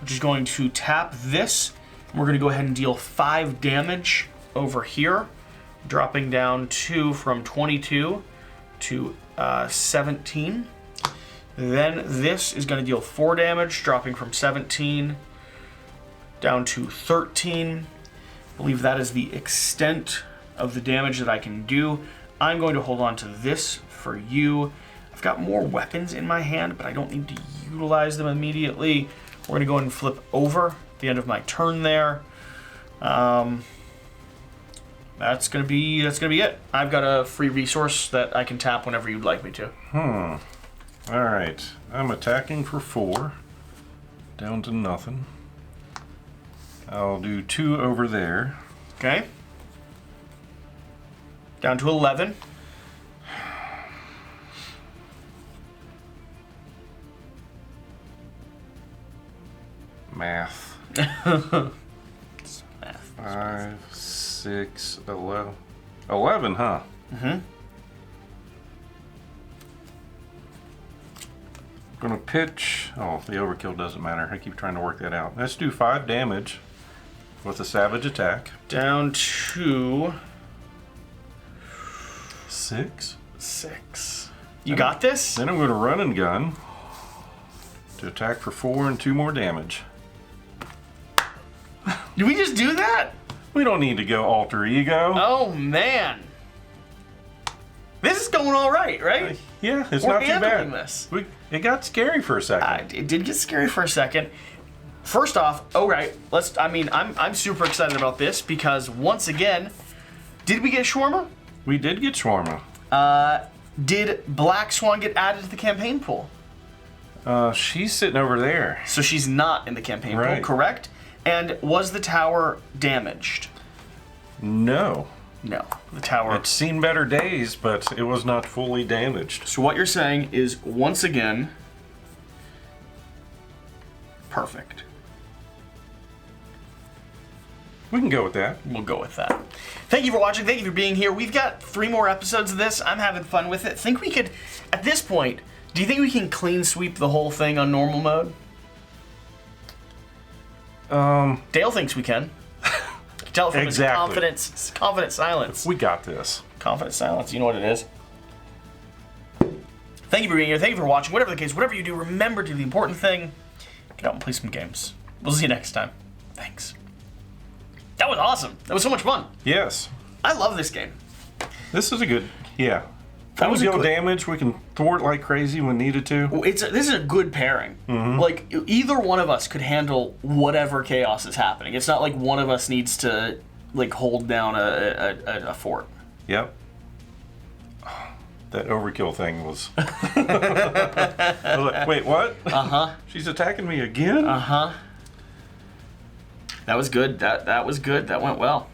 which is going to tap this. And we're gonna go ahead and deal 5 damage over here, dropping down 2 from 22 to 17. Then this is going to deal 4 damage, dropping from 17 down to 13. I believe that is the extent of the damage that I can do. I'm going to hold on to this for you. I've got more weapons in my hand, but I don't need to utilize them immediately. We're going to go ahead and flip over at the end of my turn there. That's gonna be it. I've got a free resource that I can tap whenever you'd like me to. Alright. I'm attacking for 4. Down to nothing. I'll do 2 over there. Okay. Down to 11. Math. It's math. 5, 6, 11. 11, huh? Mm-hmm. Gonna pitch. Oh, the overkill doesn't matter. I keep trying to work that out. Let's do 5 damage with a savage attack. Down to 6. 6. You got this? Then I'm gonna run and gun to attack for 4 and 2 more damage. Did we just do that? We don't need to go alter ego. Oh man. This is going all right? Yeah, it's We're not too handling bad. this. It got scary for a second. It did get scary for a second. First off, alright, I'm super excited about this because once again, did we get shawarma? We did get shawarma. Did Black Swan get added to the campaign pool? She's sitting over there. So she's not in the campaign pool, Right. correct? And was the tower damaged? No. No, the tower... It's seen better days, but it was not fully damaged. So what you're saying is, once again, perfect. We can go with that. We'll go with that. Thank you for watching. Thank you for being here. We've got 3 more episodes of this. I'm having fun with it. Think we could, at this point, do you think we can clean sweep the whole thing on normal mode? Dale thinks we can. Tell from Exactly. his confident silence. We got this. Confident silence, you know what it is. Thank you for being here. Thank you for watching. Whatever the case, whatever you do, remember to do the important thing. Get out and play some games. We'll see you next time. Thanks. That was awesome. That was so much fun. Yes. I love this game. This is a good... Yeah. That was a go good- damage. We can thwart like crazy when needed to. This is a good pairing. Like, either one of us could handle whatever chaos is happening. It's not like one of us needs to, like, hold down a fort. Yep. That overkill thing was... I was like, wait, what? Uh-huh. She's attacking me again? Uh-huh. That was good. That was good. That went well.